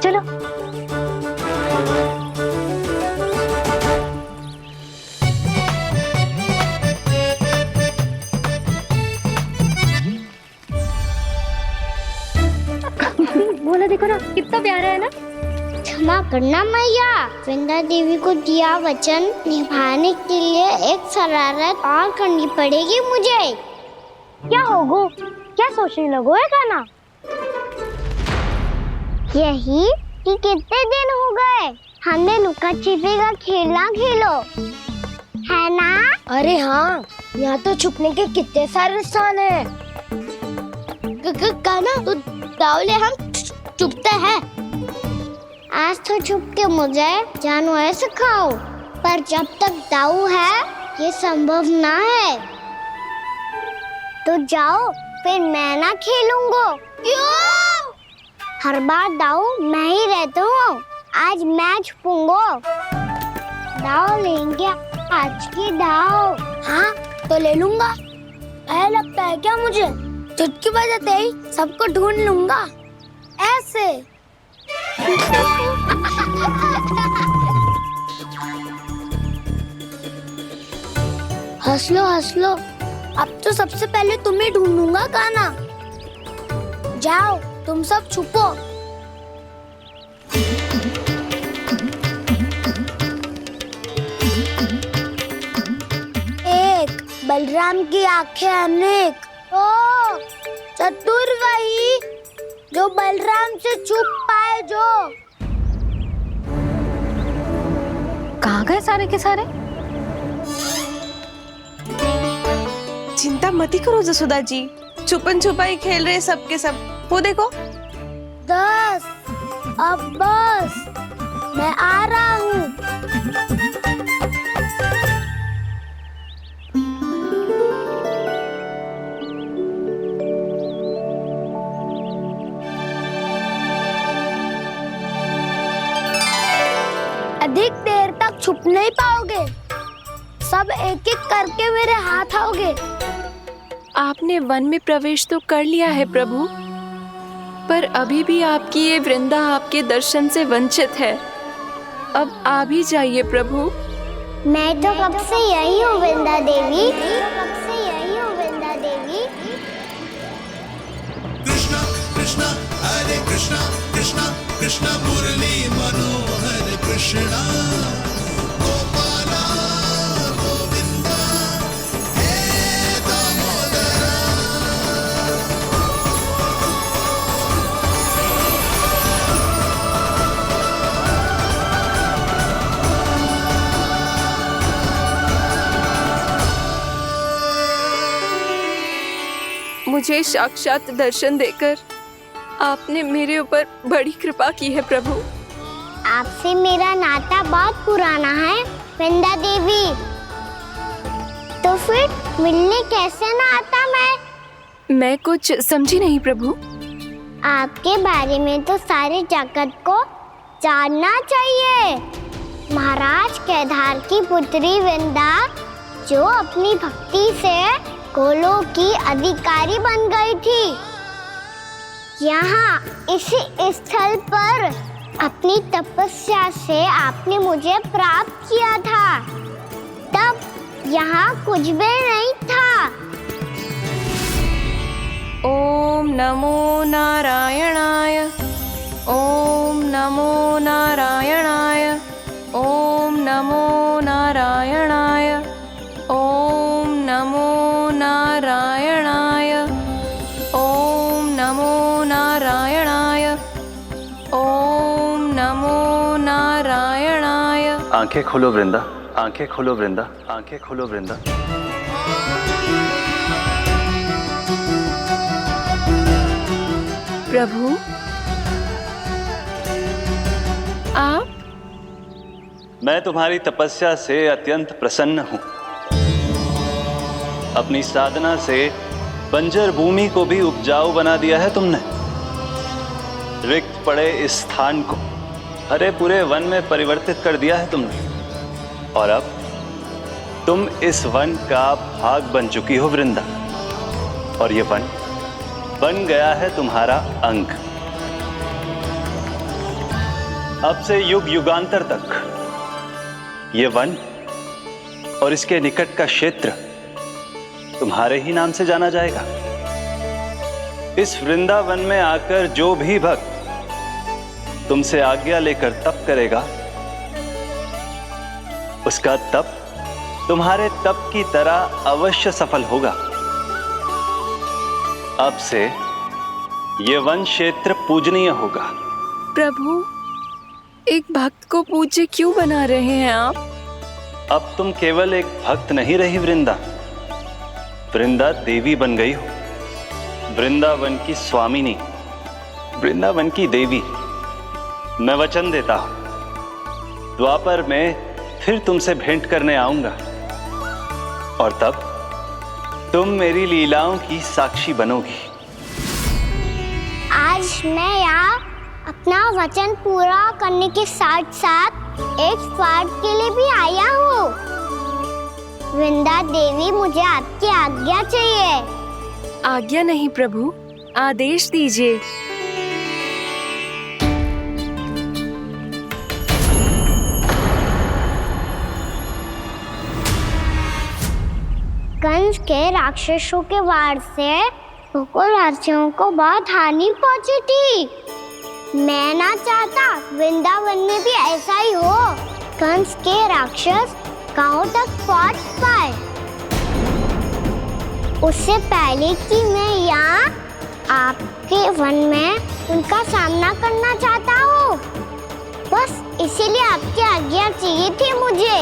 चलो। बोला देखो ना कितना प्यारा है ना। क्षमा करना मैया, वृंदा देवी को दिया वचन निभाने के लिए एक शरारत और करनी पड़ेगी मुझे। क्या होगो? क्या सोचने लगो है कान्हा? यही कि कितने दिन हो गए हमने लुका छिपी का खेलना खेलो, है ना? अरे हाँ, यहाँ तो छुपने के कितने सारे स्थान है। कान्हा तो दावले हम छुपते हैं। आज तो छुप के मुझे जानवर सिखाओ, पर जब तक दाऊ है ये संभव ना है। तो जाओ, फिर मैं ना खेलूंगा। क्यों? हर बार दाऊ मैं ही रहता हूँ, आज मैं छुपूंगा। दाऊ लेंगे आज की दाऊ। हाँ तो ले लूंगा। ऐसा लगता है क्या मुझे? चुटकी बजाते ही सबको ढूंढ लूंगा ऐसे। हंस लो, अब तो सबसे पहले तुम्हें ढूंढूंगा कान्हा। जाओ तुम सब छुपो। एक बलराम की आंखें अनेक। ओ चतुर वही जो बलराम से छुप पाए। जो कहाँ गए सारे के सारे? चिंता मत करो जसोदा जी, छुपन छुपाई खेल रहे सब के सब। वो देखो 10 अब बस, मैं आ रहा हूँ। अधिक देर तक छुप नहीं पाओगे, सब एक एक करके मेरे हाथ आओगे। आपने वन में प्रवेश तो कर लिया है प्रभु, पर अभी भी आपकी ये वृंदा आपके दर्शन से वंचित है। अब आ भी जाइए प्रभु। मैं तो कब से यही हूँ वृंदा देवी, कब से यही हूँ वृंदा देवी। कृष्णा कृष्णा हरे कृष्णा कृष्णा कृष्णा मुरली मनोहर कृष्णा गोपाला गोविंदा हे दामोदरा। मुझे साक्षात दर्शन देकर आपने मेरे ऊपर बड़ी कृपा की है प्रभु। आपसे मेरा नाता बहुत पुराना है वृंदा देवी, तो फिर मिलने कैसे ना आता मैं कुछ समझी नहीं प्रभु। आपके बारे में तो सारे जगत को जानना चाहिए। महाराज केदार की पुत्री वृंदा, जो अपनी भक्ति से गोलोक की अधिकारी बन गई थी, यहाँ इसी स्थल पर अपनी तपस्या से आपने मुझे प्राप्त किया था। तब यहाँ कुछ भी नहीं था। ओम नमो नारायणाय, ओम नमो नारायणाय, ओम नमो नारायणाय, ओम नमो नारायणाय, ओम नमो नारायणाय, ओम नमो नारायणाय। आंखें खोलो वृंदा, आंखें खोलो वृंदा, आंखें खोलो वृंदा। प्रभु आप? मैं तुम्हारी तपस्या से अत्यंत प्रसन्न हूं। अपनी साधना से बंजर भूमि को भी उपजाऊ बना दिया है तुमने। रिक्त पड़े इस स्थान को हरे पूरे वन में परिवर्तित कर दिया है तुमने, और अब तुम इस वन का भाग बन चुकी हो वृंदा, और ये वन बन गया है तुम्हारा अंग। अब से युग युगांतर तक ये वन और इसके निकट का क्षेत्र तुम्हारे ही नाम से जाना जाएगा। इस वृंदावन में आकर जो भी भक्त तुमसे आज्ञा लेकर तप करेगा, उसका तप तुम्हारे तप की तरह अवश्य सफल होगा। अब से ये वन क्षेत्र पूजनीय होगा। प्रभु, एक भक्त को पूज्य क्यों बना रहे हैं आप? अब तुम केवल एक भक्त नहीं रही वृंदा, वृंदा देवी बन गई हो। वृंदावन की स्वामिनी, वृंदावन की देवी। मैं वचन देता हूं, द्वापर में फिर तुमसे भेंट करने आऊंगा, और तब तुम मेरी लीलाओं की साक्षी बनोगी। आज मैं यहाँ अपना वचन पूरा करने के साथ साथ एक स्वार्थ के लिए भी आया हूँ। वृंदा देवी, मुझे आपकी आज्ञा चाहिए। आज्ञा नहीं प्रभु, आदेश दीजिए। कंस के राक्षसों के वार से गोकुलवासियों को बहुत हानि पहुंची थी। मैं ना चाहता वृंदावन में भी ऐसा ही हो। कंस के राक्षस गांव तक पहुंच पाए, उससे पहले कि मैं यहाँ आपके वन में उनका सामना करना चाहता हूँ। बस इसीलिए आपकी आज्ञा चाहिए थी मुझे।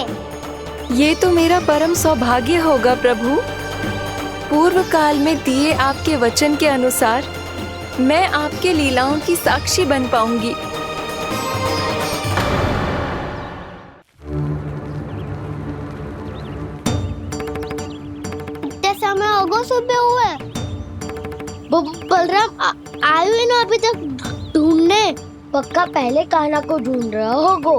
ये तो मेरा परम सौभाग्य होगा प्रभु। पूर्व काल में दिए आपके वचन के अनुसार मैं आपके लीलाओं की साक्षी बन पाऊंगी। इतने समय होगो सुबह हुए। बलराम आयु ना अभी तक ढूंढने। पक्का पहले कान्हा को ढूंढ रहा होगो।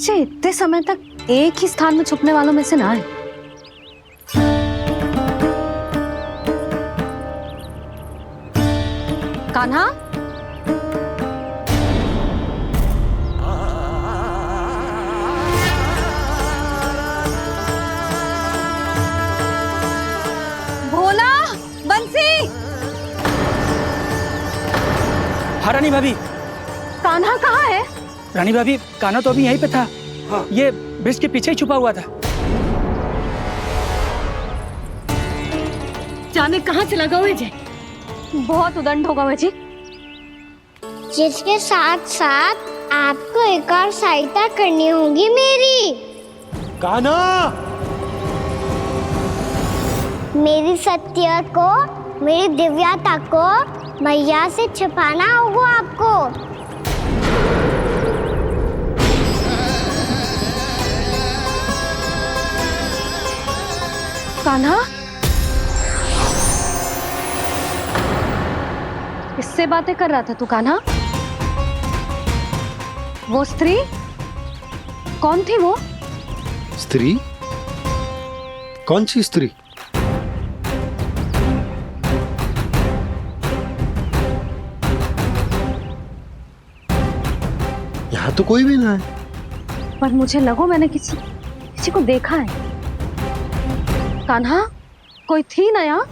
बच्चे इतने समय तक एक ही स्थान में छुपने वालों में से ना है। कान्हा, भोला, बंसी। हाँ रानी भाभी। कान्हा कहाँ है? रानी भाभी, कान्हा तो अभी यहीं पे था। हाँ। ये ब्रिज के पीछे ही छुपा हुआ था। जाने कहाँ चला गया विजय? बहुत उदंड होगा वजी। जिसके साथ साथ आपको एक और सहायता करनी होगी मेरी। कान्हा, मेरी सत्य को, मेरी दिव्यता को मैया से छिपाना होगा आपको। कान्हा, किससे बातें कर रहा था तू कान्हा? वो स्त्री कौन थी? वो स्त्री? कौन सी स्त्री? यहाँ तो कोई भी ना है। पर मुझे लगो मैंने किसी को देखा है। कान्हा, कोई थी ना यहाँ?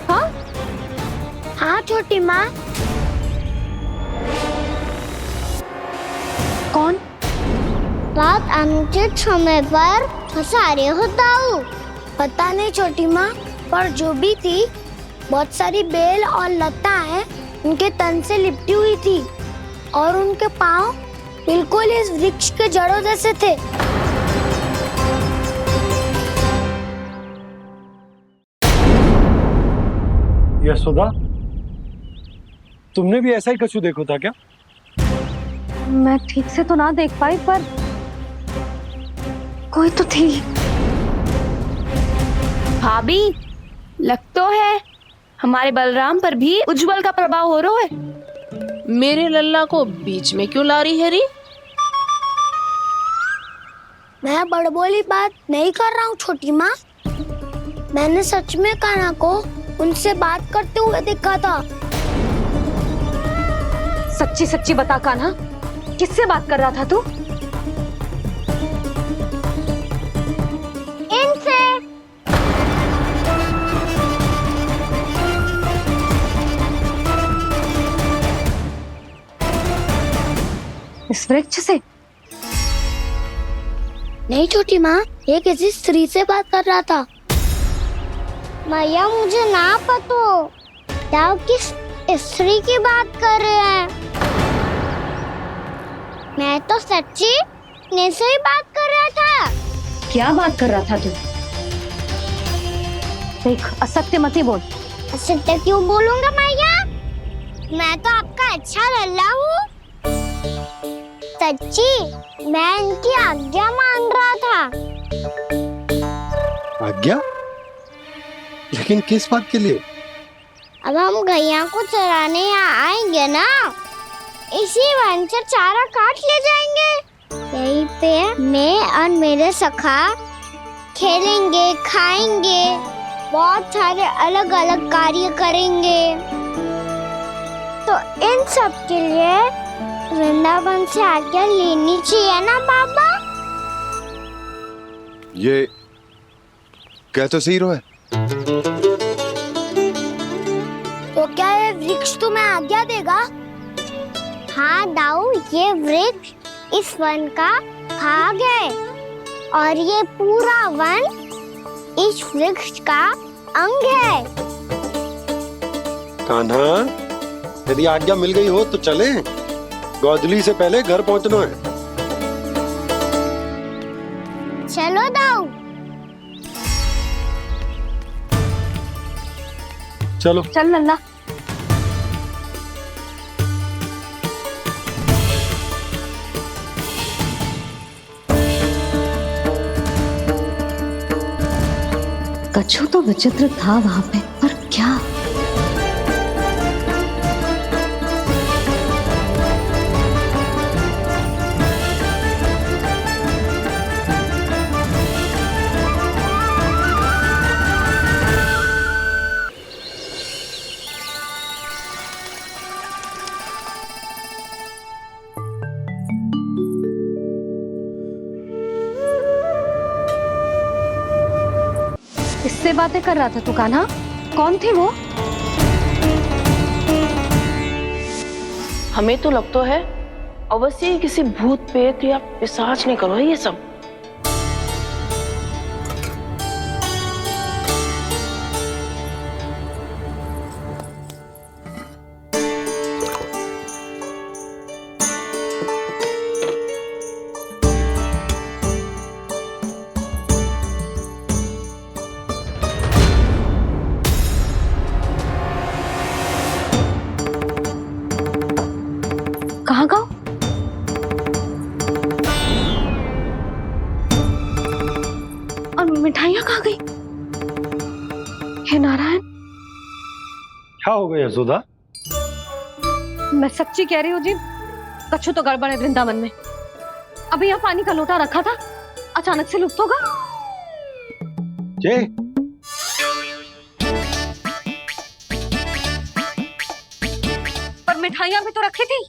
हाँ? हाँ छोटी माँ। कौन? रात अनुचित समय पर फंसारे होता हूँ। पता नहीं छोटी माँ, पर जो भी थी बहुत सारी बेल और लताएं उनके तन से लिपटी हुई थी और उनके पाँव बिल्कुल इस वृक्ष के जड़ों जैसे थे। यशोदा, तुमने भी ऐसा ही कछु देखो था क्या? मैं ठीक से तो ना देख पाई, पर कोई तो थी। भाभी, लग तो है हमारे बलराम पर भी उज्जवल का प्रभाव हो रहा है। मेरे लल्ला को बीच में क्यों ला रही है री? मैं बड़बोली बात नहीं कर रहा हूँ छोटी माँ। मैंने सच में कान्हा को उनसे बात करते हुए देखा था। सच्ची सच्ची बता कान्हा, किससे बात कर रहा था तू? इनसे। इस वृक्ष से? नहीं छोटी माँ, ये किसी स्त्री से बात कर रहा था। मैया मुझे ना पतो आप किस स्त्री की बात कर रहे हैं। मैं तो सच्ची ने से ही बात कर रहा था। क्या बात कर रहा था तू? देख, असत्य मत ही बोल। असत्य क्यों बोलूंगा मैया? मैं तो आपका अच्छा लल्ला हूँ। सच्ची मैं इनकी आज्ञा मान रहा था। आज्ञा? लेकिन किस बात के लिए? अब हम गैया को चराने यहाँ आएंगे ना, इसी वन से चारा काट ले जाएंगे। यहीं पे मैं और मेरे सखा खेलेंगे, खाएंगे, बहुत सारे अलग अलग कार्य करेंगे। तो इन सब के लिए वृंदावन से आज्ञा लेनी चाहिए ना बाबा? ये कह तो सही रहा है। तो क्या ये वृक्ष तुम्हें आज्ञा देगा? हाँ दाऊ, ये वृक्ष इस वन का भाग है और ये पूरा वन इस वृक्ष का अंग है। कान्हा, यदि आज्ञा मिल गई हो तो चले। गोधली से पहले घर पहुंचना है। चलो दाऊ। चलो चल लल्ला। कछु तो विचित्र था वहां पे, पर क्या? किससे बातें कर रहा था तू कान्हा? कौन थे वो? हमें तो लगता है अवश्य ही किसी भूत प्रेत या पिशाच ने करो है ये सब। कहाँ गाँव? और मिठाइयाँ कहाँ गई? हे नारायण, क्या हो गया यशोदा? मैं सच्ची कह रही हूँ जी, कछु तो गड़बड़ है वृंदावन में। अभी यहाँ पानी का लोटा रखा था, अचानक से लुप्त होगा। जय पर मिठाइयाँ भी तो रखी थी।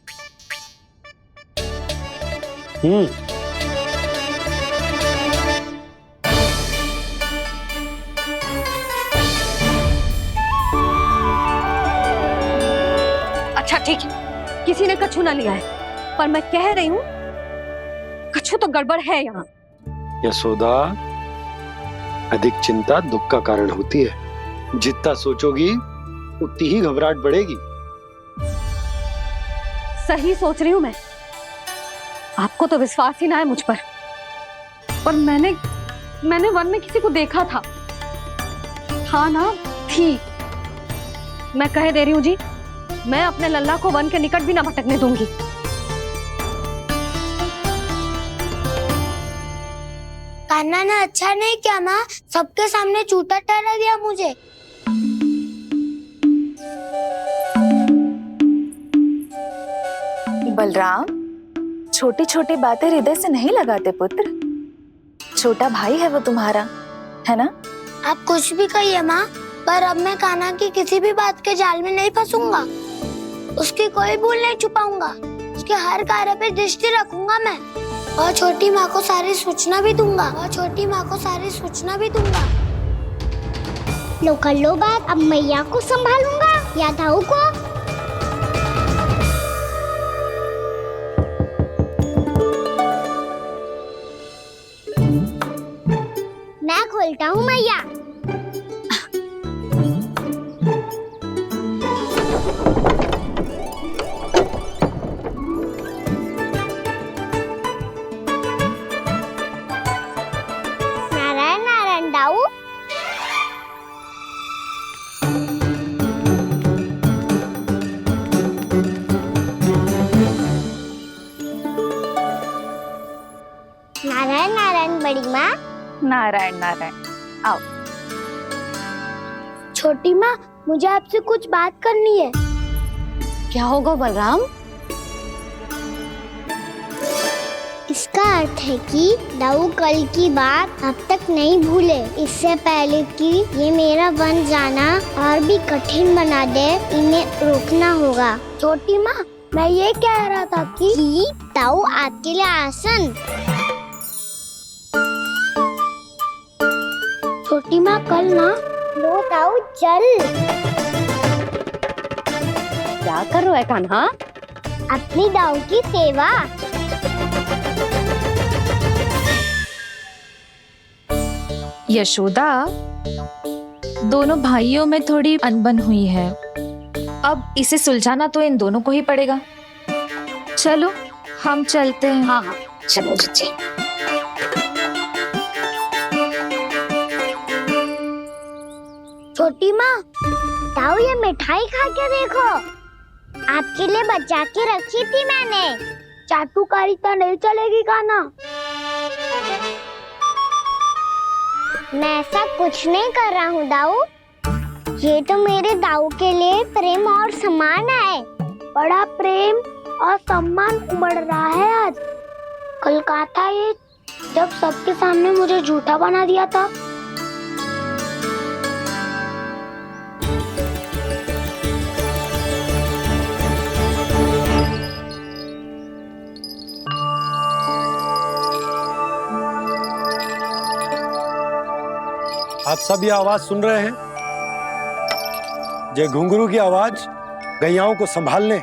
अच्छा ठीक है, किसी ने कछु ना लिया है, पर मैं कह रही हूँ कछु तो गड़बड़ है यहाँ। यशोदा, अधिक चिंता दुख का कारण होती है। जितना सोचोगी उतनी ही घबराहट बढ़ेगी। सही सोच रही हूँ मैं। आपको तो विश्वास ही ना है मुझ पर मैंने वन में किसी को देखा था। हाँ ना, थी। मैं कह दे रही हूँ जी, मैं अपने लल्ला को वन के निकट भी ना भटकने दूंगी। कान्हा ने अच्छा नहीं किया माँ, सबके सामने झूठा ठहरा दिया मुझे। बलराम, छोटी छोटी बातें हृदय से नहीं लगाते पुत्र। छोटा भाई है वो तुम्हारा, है ना? आप कुछ भी कहिए माँ, पर अब मैं कान्हा की किसी भी बात के जाल में नहीं फंसूंगा। उसकी कोई भूल नहीं छुपाऊंगा। उसके हर कार्य पे दृष्टि रखूंगा मैं, और छोटी माँ को सारी सूचना भी दूंगा। लो कर लो बात, अब मैया को संभालूंगा या दाऊ को। मैं खोलता हूँ मैया। नारायण नारायण दाऊ। नारायण नारायण बड़ी माँ। नारायण नारायण, आओ। छोटी माँ, मुझे आपसे कुछ बात करनी है। क्या होगा बलराम? इसका अर्थ है कि दाऊ कल की बात अब तक नहीं भूले। इससे पहले कि ये मेरा वन जाना और भी कठिन बना दे, इन्हें रोकना होगा। छोटी माँ, मैं ये कह रहा था कि दाऊ आपके लिए आसन। छोटी माँ, कल ना लो दाऊ चल। क्या कर रहा है कान्हा? अपनी दाऊ की सेवा। यशोदा, दोनों भाइयों में थोड़ी अनबन हुई है। अब इसे सुलझाना तो इन दोनों को ही पड़ेगा। चलो हम चलते हैं। हाँ हाँ, चलो चचे। छोटी माँ, दाऊ ये मिठाई खा के देखो, आपके लिए बचा के रखी थी मैंने। चाटुकारिता नहीं चलेगी कान्हा। मैं ऐसा कुछ नहीं कर रहा हूँ दाऊ। ये तो मेरे दाऊ के लिए प्रेम और सम्मान है। बड़ा प्रेम और सम्मान उमड़ रहा है आज। कल कहा था ये, जब सबके सामने मुझे झूठा बना दिया था। आप सब ये आवाज सुन रहे हैं? ये घुंघरू की आवाज गैयाओं को संभालने,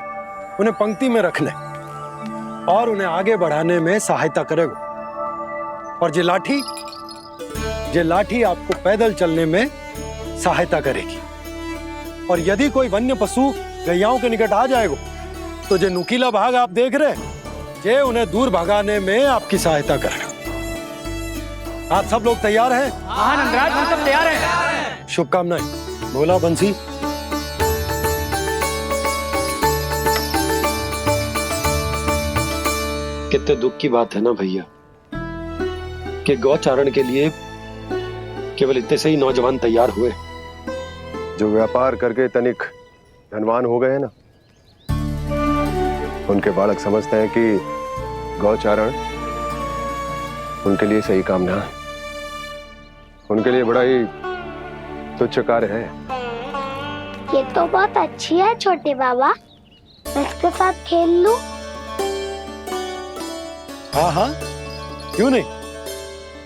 उन्हें पंक्ति में रखने और उन्हें आगे बढ़ाने में सहायता करेगा। और ये लाठी आपको पैदल चलने में सहायता करेगी। और यदि कोई वन्य पशु गैयाओं के निकट आ जाएगा तो जो नुकीला भाग आप देख रहे हैं, ये उन्हें दूर भगाने में आपकी सहायता करेगा। आप सब लोग तैयार हैं? हाँ नंदराज, हम सब तैयार हैं। शुभकामनाएं। बोला बंसी। कितने दुख की बात है ना भैया कि गौचारण के लिए केवल इतने से ही नौजवान तैयार हुए। जो व्यापार करके तनिक धनवान हो गए ना, उनके बालक समझते हैं कि गौचारण उनके लिए सही काम ना है, उनके लिए बड़ा ही तुच्छ कार्य है। ये तो बहुत अच्छी है छोटे बाबा, मैं इसके साथ खेल लूं? हाँ, क्यों नहीं,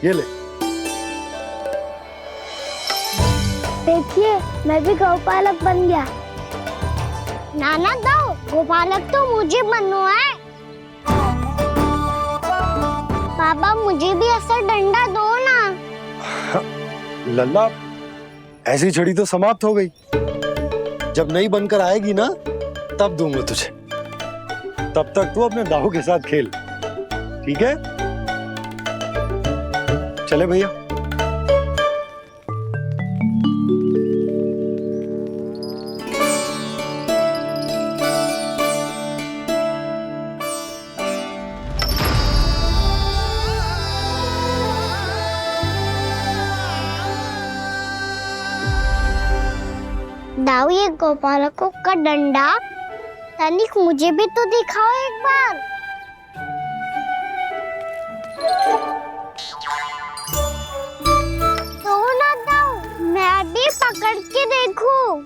ये ले। देखिए, मैं भी गौपालक बन गया। नाना दो, गौपालक तो मुझे बनना है। पापा मुझे भी ऐसा डंडा दो ना। लल्ला, ऐसी छड़ी तो समाप्त हो गई। जब नई बनकर आएगी ना, तब दूंगा तुझे। तब तक तू अपने दाऊ के साथ खेल, ठीक है? चले भैया। दाऊ, ये गोपालकों का डंडा तनिक मुझे भी तो दिखाओ एक बार। तो ना दाऊ, मैं भी पकड़ के देखूं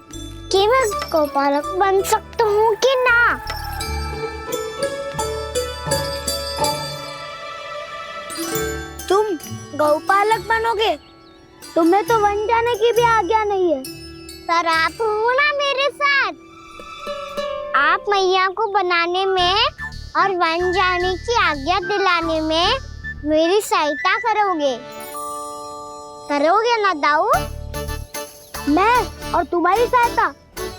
कि मैं गोपालक बन सकता हूँ कि ना। तुम गौपालक बनोगे? तुम्हें तो वन जाने की भी आज्ञा नहीं है। पर आप हो ना मेरे साथ, आप मैया को बनाने में और वन जाने की आज्ञा दिलाने में मेरी सहायता करोगे ना दाऊ? मैं और तुम्हारी सहायता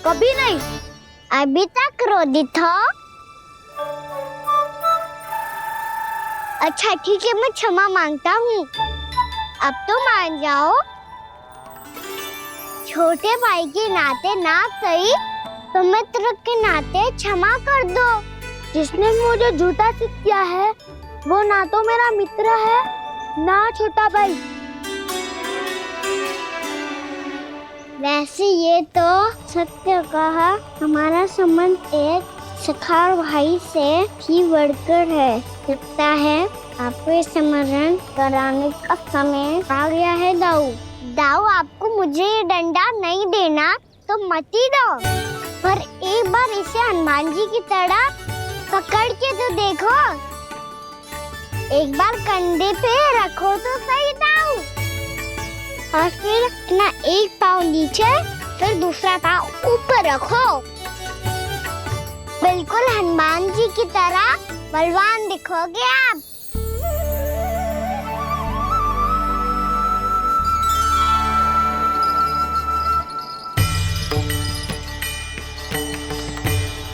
कभी नहीं। अभी तक क्रोधित हो? अच्छा ठीक है, मैं क्षमा मांगता हूँ। अब तो मान जाओ। छोटे भाई के नाते ना सही तो मित्र के नाते क्षमा कर दो। जिसने मुझे जूता सीख किया है वो ना तो मेरा मित्र है ना छोटा भाई। वैसे ये तो सत्य कहा, हमारा संबंध एक सखा भाई से भी बढ़कर है। लगता है आपको स्मरण कराने का समय आ गया है दाऊ। दाऊ, आपको मुझे ये डंडा नहीं देना तो मत ही दो, पर एक बार इसे हनुमान जी की तरह पकड़ के तो देखो। एक बार कंधे पे रखो तो सही दाऊ, और फिर अपना एक पाँव नीचे फिर दूसरा पाँव ऊपर रखो। बिल्कुल हनुमान जी की तरह बलवान दिखोगे आप।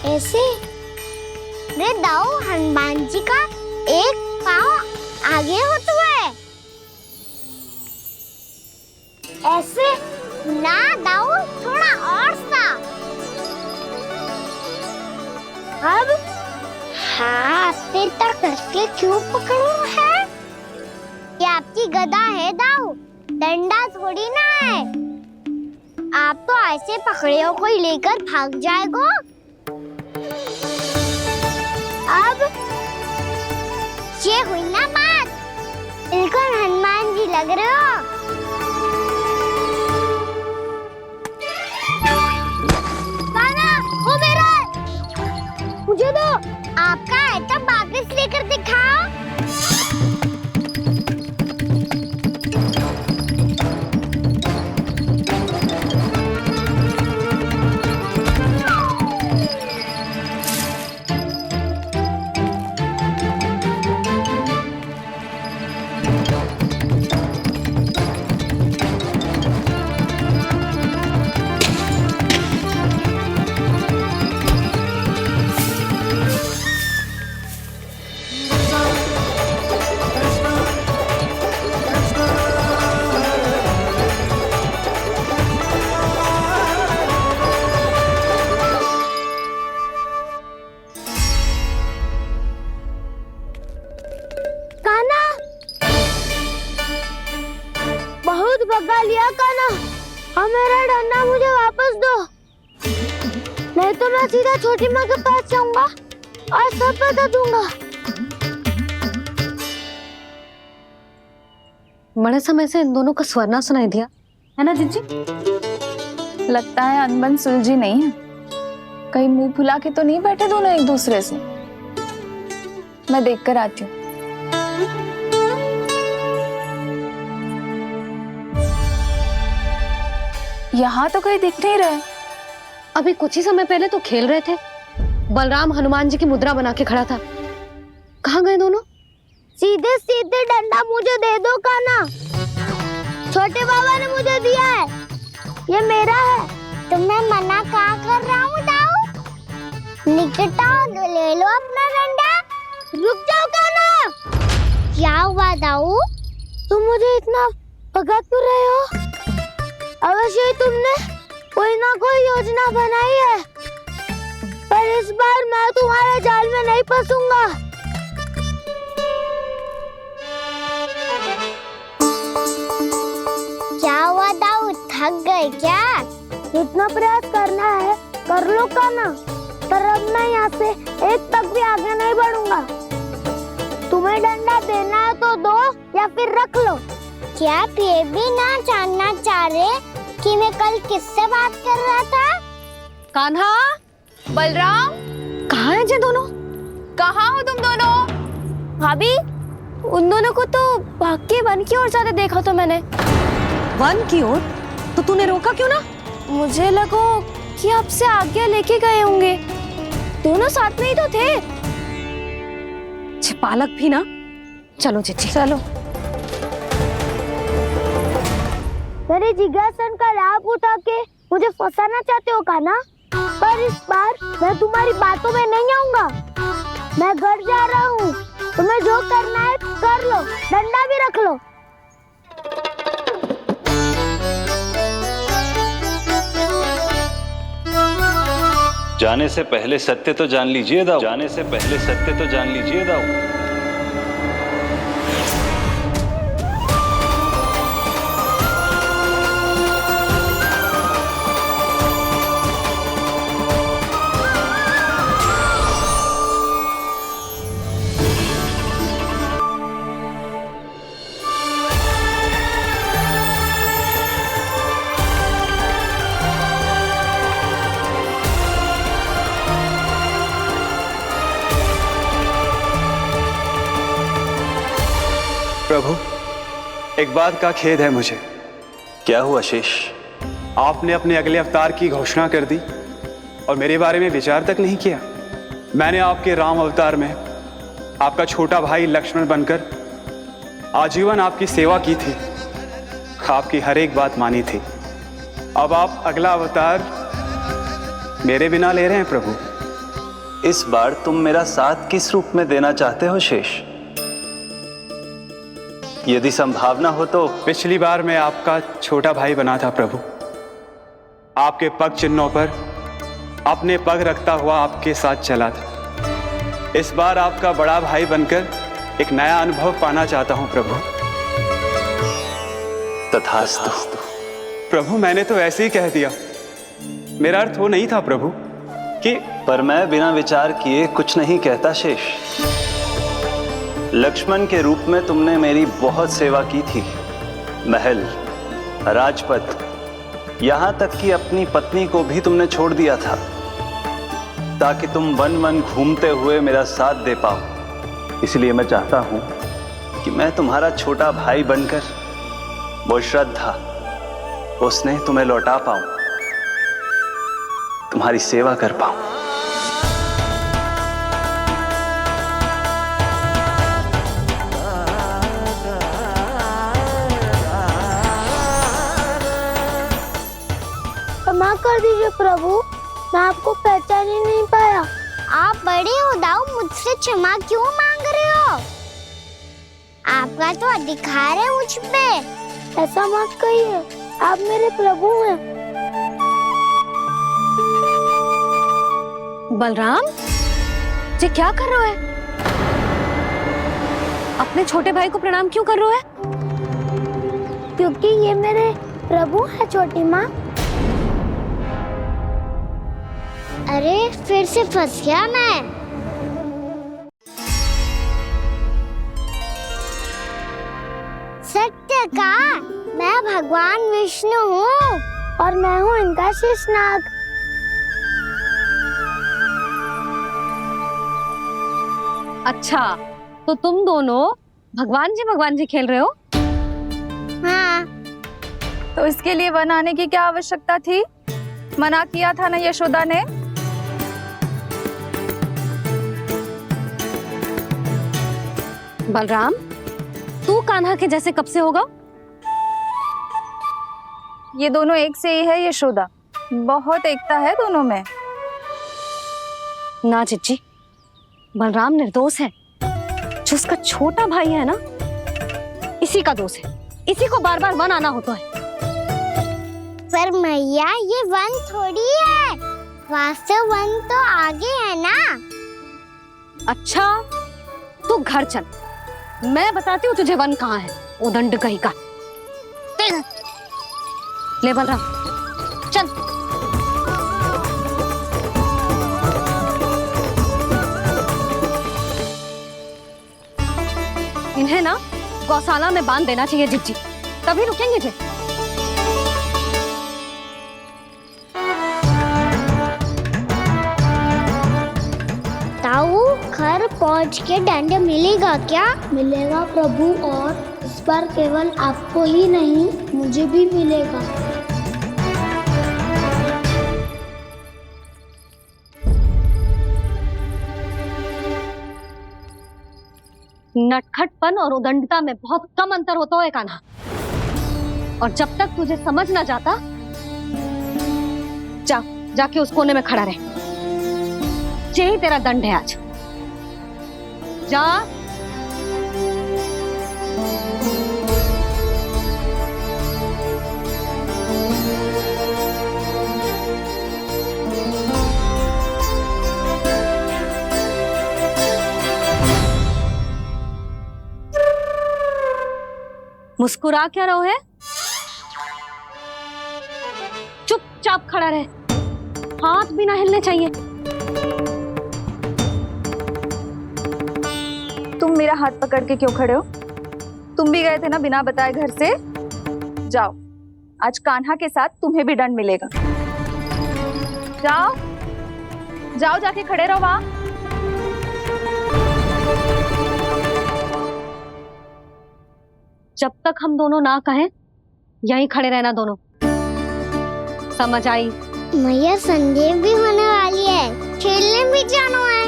ऐसे रे दाऊ, हनुमान जी का एक पाँव आगे होता है। ऐसे ना दाऊ, थोड़ा और सा। अब हाथ पे तक करके क्यों पकड़ो है? ये आपकी गदा है दाऊ, डंडा थोड़ी ना है। आप तो ऐसे पकड़े हो कोई लेकर भाग जाएगा। अब ये हुई ना बात, बिल्कुल हनुमान जी लग रहे हो। काना, वो मेरा, मुझे दो। आपका है तो वापस लेकर दिखाओ। जा कान्हा, हाँ मेरा डंडा मुझे वापस दो, नहीं तो मैं सीधा छोटी माँ के पास जाऊंगा और सब बता दूंगा। बड़े समय से इन दोनों का स्वर ना सुनाई दिया, है ना जीजी? लगता है अनबन सुलझी नहीं है। कहीं मुंह फुला के तो नहीं बैठे दोनों एक दूसरे से। मैं देख कर आती हूँ। यहाँ तो कहीं दिख नहीं रहे। अभी कुछ ही समय पहले तो खेल रहे थे। बलराम हनुमान जी की मुद्रा बना के खड़ा था। कहाँ गए दोनों? सीधे सीधे डंडा मुझे दे दो कान्हा, छोटे बाबा ने मुझे दिया है, ये मेरा है। तो मैं मना कहाँ कर रहा हूँ दाऊ? निकट आओ, ले लो अपना डंडा। रुक जाओ कान्हा। क्या हुआ दाऊ? तुम मुझे इतना भगा क्यों रहे हो? अवश्य ही तुमने कोई ना कोई योजना बनाई है, पर इस बार मैं तुम्हारे जाल में नहीं फंसूंगा। क्या हुआ दाऊ, थक गए क्या? जितना प्रयास करना है कर लो कान्हा, पर अब मैं यहाँ से एक तक भी आगे नहीं बढ़ूंगा। तुम्हें डंडा देना है तो दो या फिर रख लो। क्या आप ये भी ना जानना चाह रहे कि मैं कल किससे बात कर रहा था? कान्हा, बलराम, कहाँ हैं ये दोनों? कहाँ हो तुम दोनों? भाभी, उन दोनों को तो भाग के वन की ओर जाते देखा तो मैंने। वन की ओर? तो तूने रोका क्यों ना? मुझे लगो कि आपसे आज्ञा लेके गए होंगे, दोनों साथ में ही तो थे। छिपालक भी ना। चलो जीजी चलो। मेरे जिज्ञासन का लाभ उठा के मुझे फंसाना चाहते हो कान्हा, पर इस बार मैं तुम्हारी बातों में नहीं आऊंगा। मैं घर जा रहा हूँ, तुम्हें जो करना है कर लो, डंडा भी रख लो। जाने से पहले सत्य तो जान लीजिए दाऊ। जाने से पहले सत्य तो जान लीजिए दाऊ। प्रभु, एक बात का खेद है मुझे। क्या हुआ शेष? आपने अपने अगले अवतार की घोषणा कर दी और मेरे बारे में विचार तक नहीं किया। मैंने आपके राम अवतार में आपका छोटा भाई लक्ष्मण बनकर आजीवन आपकी सेवा की थी, आपकी हर एक बात मानी थी। अब आप अगला अवतार मेरे बिना ले रहे हैं प्रभु। इस बार तुम मेरा साथ किस रूप में देना चाहते हो शेष? यदि संभावना हो तो। पिछली बार मैं आपका छोटा भाई बना था प्रभु, आपके पग चिन्हों पर अपने पग रखता हुआ आपके साथ चला था। इस बार आपका बड़ा भाई बनकर एक नया अनुभव पाना चाहता हूं प्रभु। तथास्तु। प्रभु, मैंने तो ऐसे ही कह दिया, मेरा अर्थ वो नहीं था प्रभु कि। पर मैं बिना विचार किए कुछ नहीं कहता शेष। लक्ष्मण के रूप में तुमने मेरी बहुत सेवा की थी। महल, राजपथ, यहां तक कि अपनी पत्नी को भी तुमने छोड़ दिया था ताकि तुम वन वन घूमते हुए मेरा साथ दे पाओ। इसलिए मैं चाहता हूं कि मैं तुम्हारा छोटा भाई बनकर वो श्रद्धा, वो स्नेह तुम्हें लौटा पाऊं, तुम्हारी सेवा कर पाऊं। क्षमा कर दीजिए प्रभु, मैं आपको पहचान ही नहीं पाया। आप बड़े हो दाऊ, मुझसे क्षमा क्यों मांग रहे हो? आपका तो अधिकार है मुझ पे। ऐसा मत कहिए, आप मेरे प्रभु हैं। बलराम, ये क्या कर रहे हो? अपने छोटे भाई को प्रणाम क्यों कर रहे हो? क्योंकि ये मेरे प्रभु है छोटी माँ। अरे फिर से फंस गया मैं। सत्य का मैं भगवान विष्णु हूँ और मैं हूँ इनका शेषनाग। अच्छा, तो तुम दोनों भगवान जी खेल रहे हो? हाँ। तो इसके लिए वन आने की क्या आवश्यकता थी? मना किया था ना यशोदा ने। बलराम, तू कान्हा के जैसे कब से होगा? ये दोनों एक से ही है यशोदा, बहुत एकता है दोनों में। ना चिच्ची, बलराम निर्दोष है। जो उसका छोटा भाई है ना, इसी का दोष है। इसी को बार बार वन आना होता है। पर मैया ये वन थोड़ी है, वास्तव वन तो आगे है ना। अच्छा, तू घर चल, मैं बताती हूँ तुझे वन कहाँ है। उदंड कहीं का। ले बलराम चल। इन्हें ना गौशाला में बांध देना चाहिए जिज्जी, तभी रुकेंगे जे। ताऊ, घर पहुँच के दंड मिलेगा क्या? मिलेगा प्रभु, और इस बार केवल आपको ही नहीं मुझे भी मिलेगा। नटखटपन और उदंडता में बहुत कम अंतर होता है कान्हा, और जब तक तुझे समझ ना जाता, जाके उस कोने में खड़ा रहे। यही तेरा दंड है आज। जा। मुस्कुरा क्या रहो है? चुपचाप खड़ा रहे, हाथ भी ना हिलने चाहिए। तुम मेरा हाथ पकड़ के क्यों खड़े हो? तुम भी गए थे ना बिना बताए घर से। जाओ, आज कान्हा के साथ तुम्हें भी दंड मिलेगा। जाओ जाओ, जाके खड़े रहो वहां। जब तक हम दोनों ना कहें, यहीं खड़े रहना दोनों। समझ आई? मैया संध्या भी होने वाली है, खेलने भी जाना है।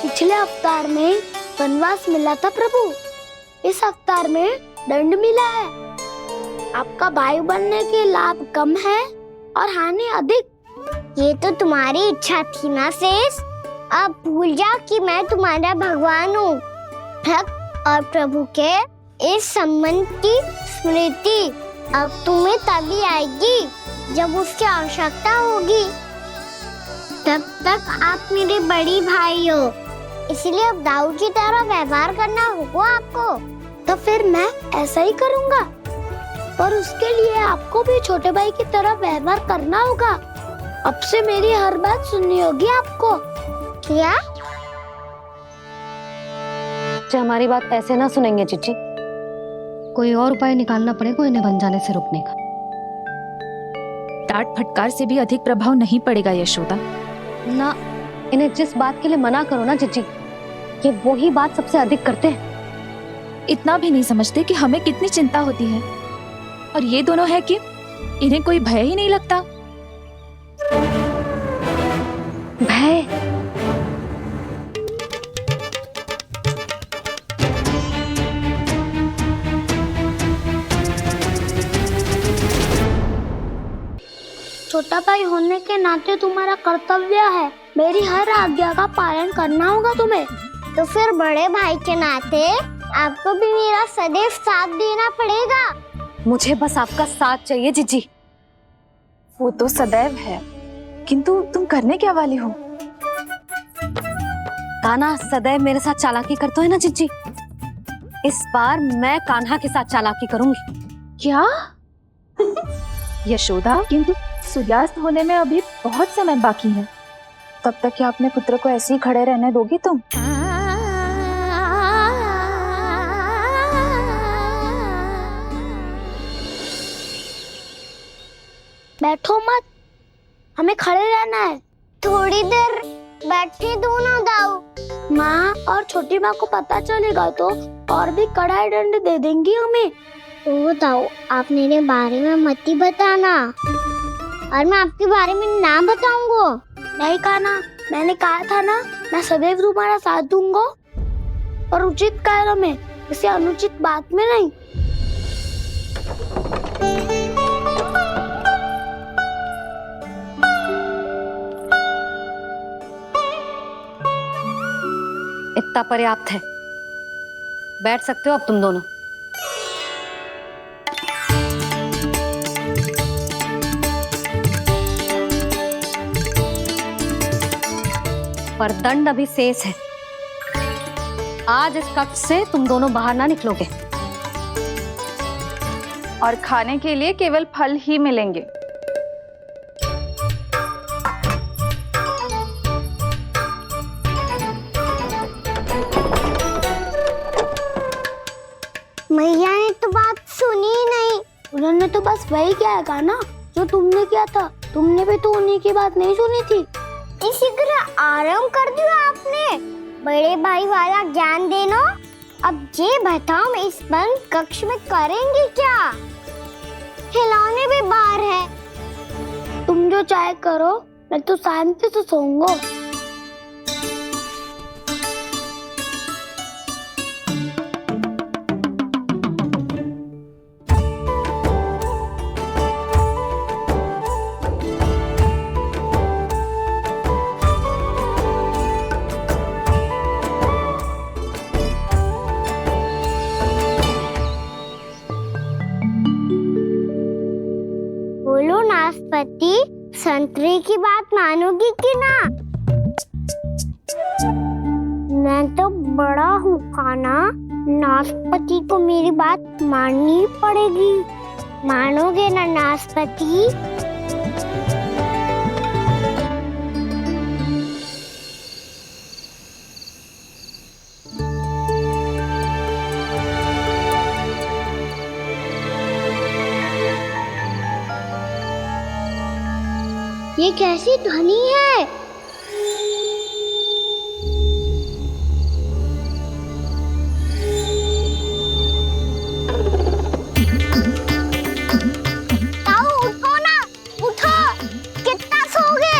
पिछले अवतार में वनवास मिला था प्रभु, इस अवतार में दंड मिला है। आपका भाई बनने के लाभ कम है और हानि अधिक। ये तो तुम्हारी इच्छा थी ना शेष। अब भूल जाओ कि मैं तुम्हारा भगवान हूँ। भक्त और प्रभु के इस संबंध की स्मृति अब तुम्हें तभी आएगी जब उसकी आवश्यकता होगी। तब तक आप मेरे बड़ी भाई हो, इसलिए अब दाऊ की तरह व्यवहार करना होगा आपको। तो फिर मैं ऐसा ही करूँगा, पर उसके लिए आपको भी छोटे भाई की तरह व्यवहार करना होगा। अब से मेरी हर बात सुननी होगी आपको। क्या? जो हमारी बात ऐसे ना सुनेंगे चिच्ची, कोई और उपाय निकालना पड़ेगा इन्हें बन जाने से रोकने का। डांट फटकार से भी अधिक प्रभाव नहीं पड़ेगा यशोदा। ना, इन्हें जिस बात के लिए मना करो ना चिच्ची, ये वही बात सबसे अधिक करते हैं। इतना भी नहीं समझते कि हमें कितनी चिंता होती है, और ये दोनों है कि इन्हें कोई भय ही नहीं लगता। भय? छोटा भाई होने के नाते तुम्हारा कर्तव्य है, मेरी हर आज्ञा का पालन करना होगा तुम्हें। तो फिर बड़े भाई के नाते आपको भी मेरा सदैव साथ देना पड़ेगा। मुझे बस आपका साथ चाहिए जीजी। वो तो सदैव है, किंतु तुम करने क्या वाली हो? कान्हा सदैव मेरे साथ चालाकी करता है ना जिज्जी, इस बार मैं कान्हा के साथ चालाकी करूंगी। क्या? यशोदा, किंतु सूर्यास्त होने में अभी बहुत समय बाकी है, तब तक क्या अपने पुत्र को ऐसे ही खड़े रहने दोगी तुम? बैठो मत, हमें खड़े रहना है। थोड़ी देर बैठे दो ना दाऊ। माँ और छोटी माँ को पता चलेगा तो और भी कड़ा दंड दे देंगी हमें। ओ दाऊ, आप मेरे बारे में मत ही बताना, और मैं आपके बारे में ना बताऊंगा। नहीं कान्हा, मैंने कहा था ना, मैं सदैव तुम्हारा साथ दूंगा, और उचित कार्य में, किसी अनुचित बात में नहीं। इतना पर्याप्त है, बैठ सकते हो अब तुम दोनों। पर दंड अभी शेष है। आज इस कक्ष से तुम दोनों बाहर ना निकलोगे, और खाने के लिए केवल फल ही मिलेंगे। मैया ने तो बात सुनी ही नहीं। उन्होंने तो बस वही किया था ना जो तुमने किया था। तुमने भी तो उन्हीं की बात नहीं सुनी थी। इसी तरह आराम कर दिया आपने। बड़े भाई वाला ज्ञान देना। अब ये बताओ, मैं इस बंद कक्ष में करेंगे क्या? खिलौने भी बाहर है। तुम जो चाहे करो, मैं तो शांति से सोऊंगा। बोलो नाशपाती, संतरे की बात मानोगी कि ना? मैं तो बड़ा हूँ कान्हा, नाशपाती को मेरी बात माननी पड़ेगी। मानोगे ना नाशपाती? ये कैसी ध्वनि है? ताऊ उठो ना, उठो, कितना सोओगे?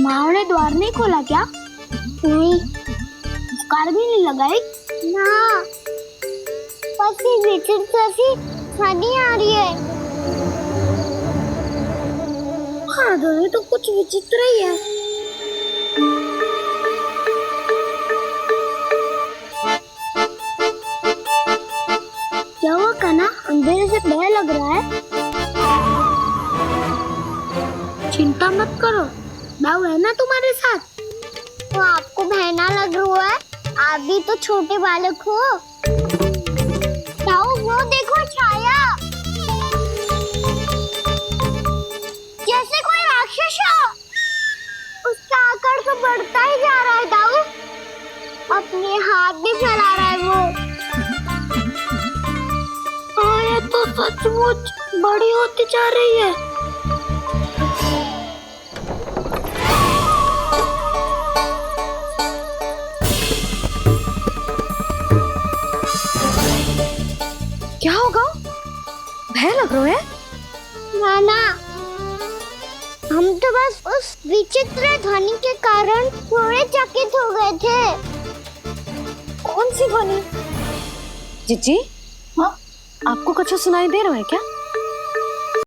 माँ ने द्वार नहीं खोला क्या? नहीं। कार भी नहीं लगाई? ना, पसी विचित्र सी ध्वनि आ रही है। हाँ, ध्वनि तो कुछ विचित्र ही है। क्या हुआ कान्हा, अंधेरे से डर लग रहा है? चिंता मत करो, दाऊ है ना तुम्हारे साथ। तो आपको बहना लग रहा है? आप भी तो छोटे बालक हो। ताऊ वो देखो छाया, जैसे कोई राक्षस हो। उसका आकार तो बढ़ता ही जा रहा है ताऊ, अपने हाथ भी फैला रहा है वो। हाँ, ये तो सचमुच बड़ी होती जा रही है। क्या होगा? भय लग रहा है? नाना, हम तो बस उस विचित्र ध्वनि के कारण थोड़े चकित हो गए थे। कौन सी ध्वनि? जिज्जी, हाँ, आपको कुछ सुनाई दे रहा है क्या?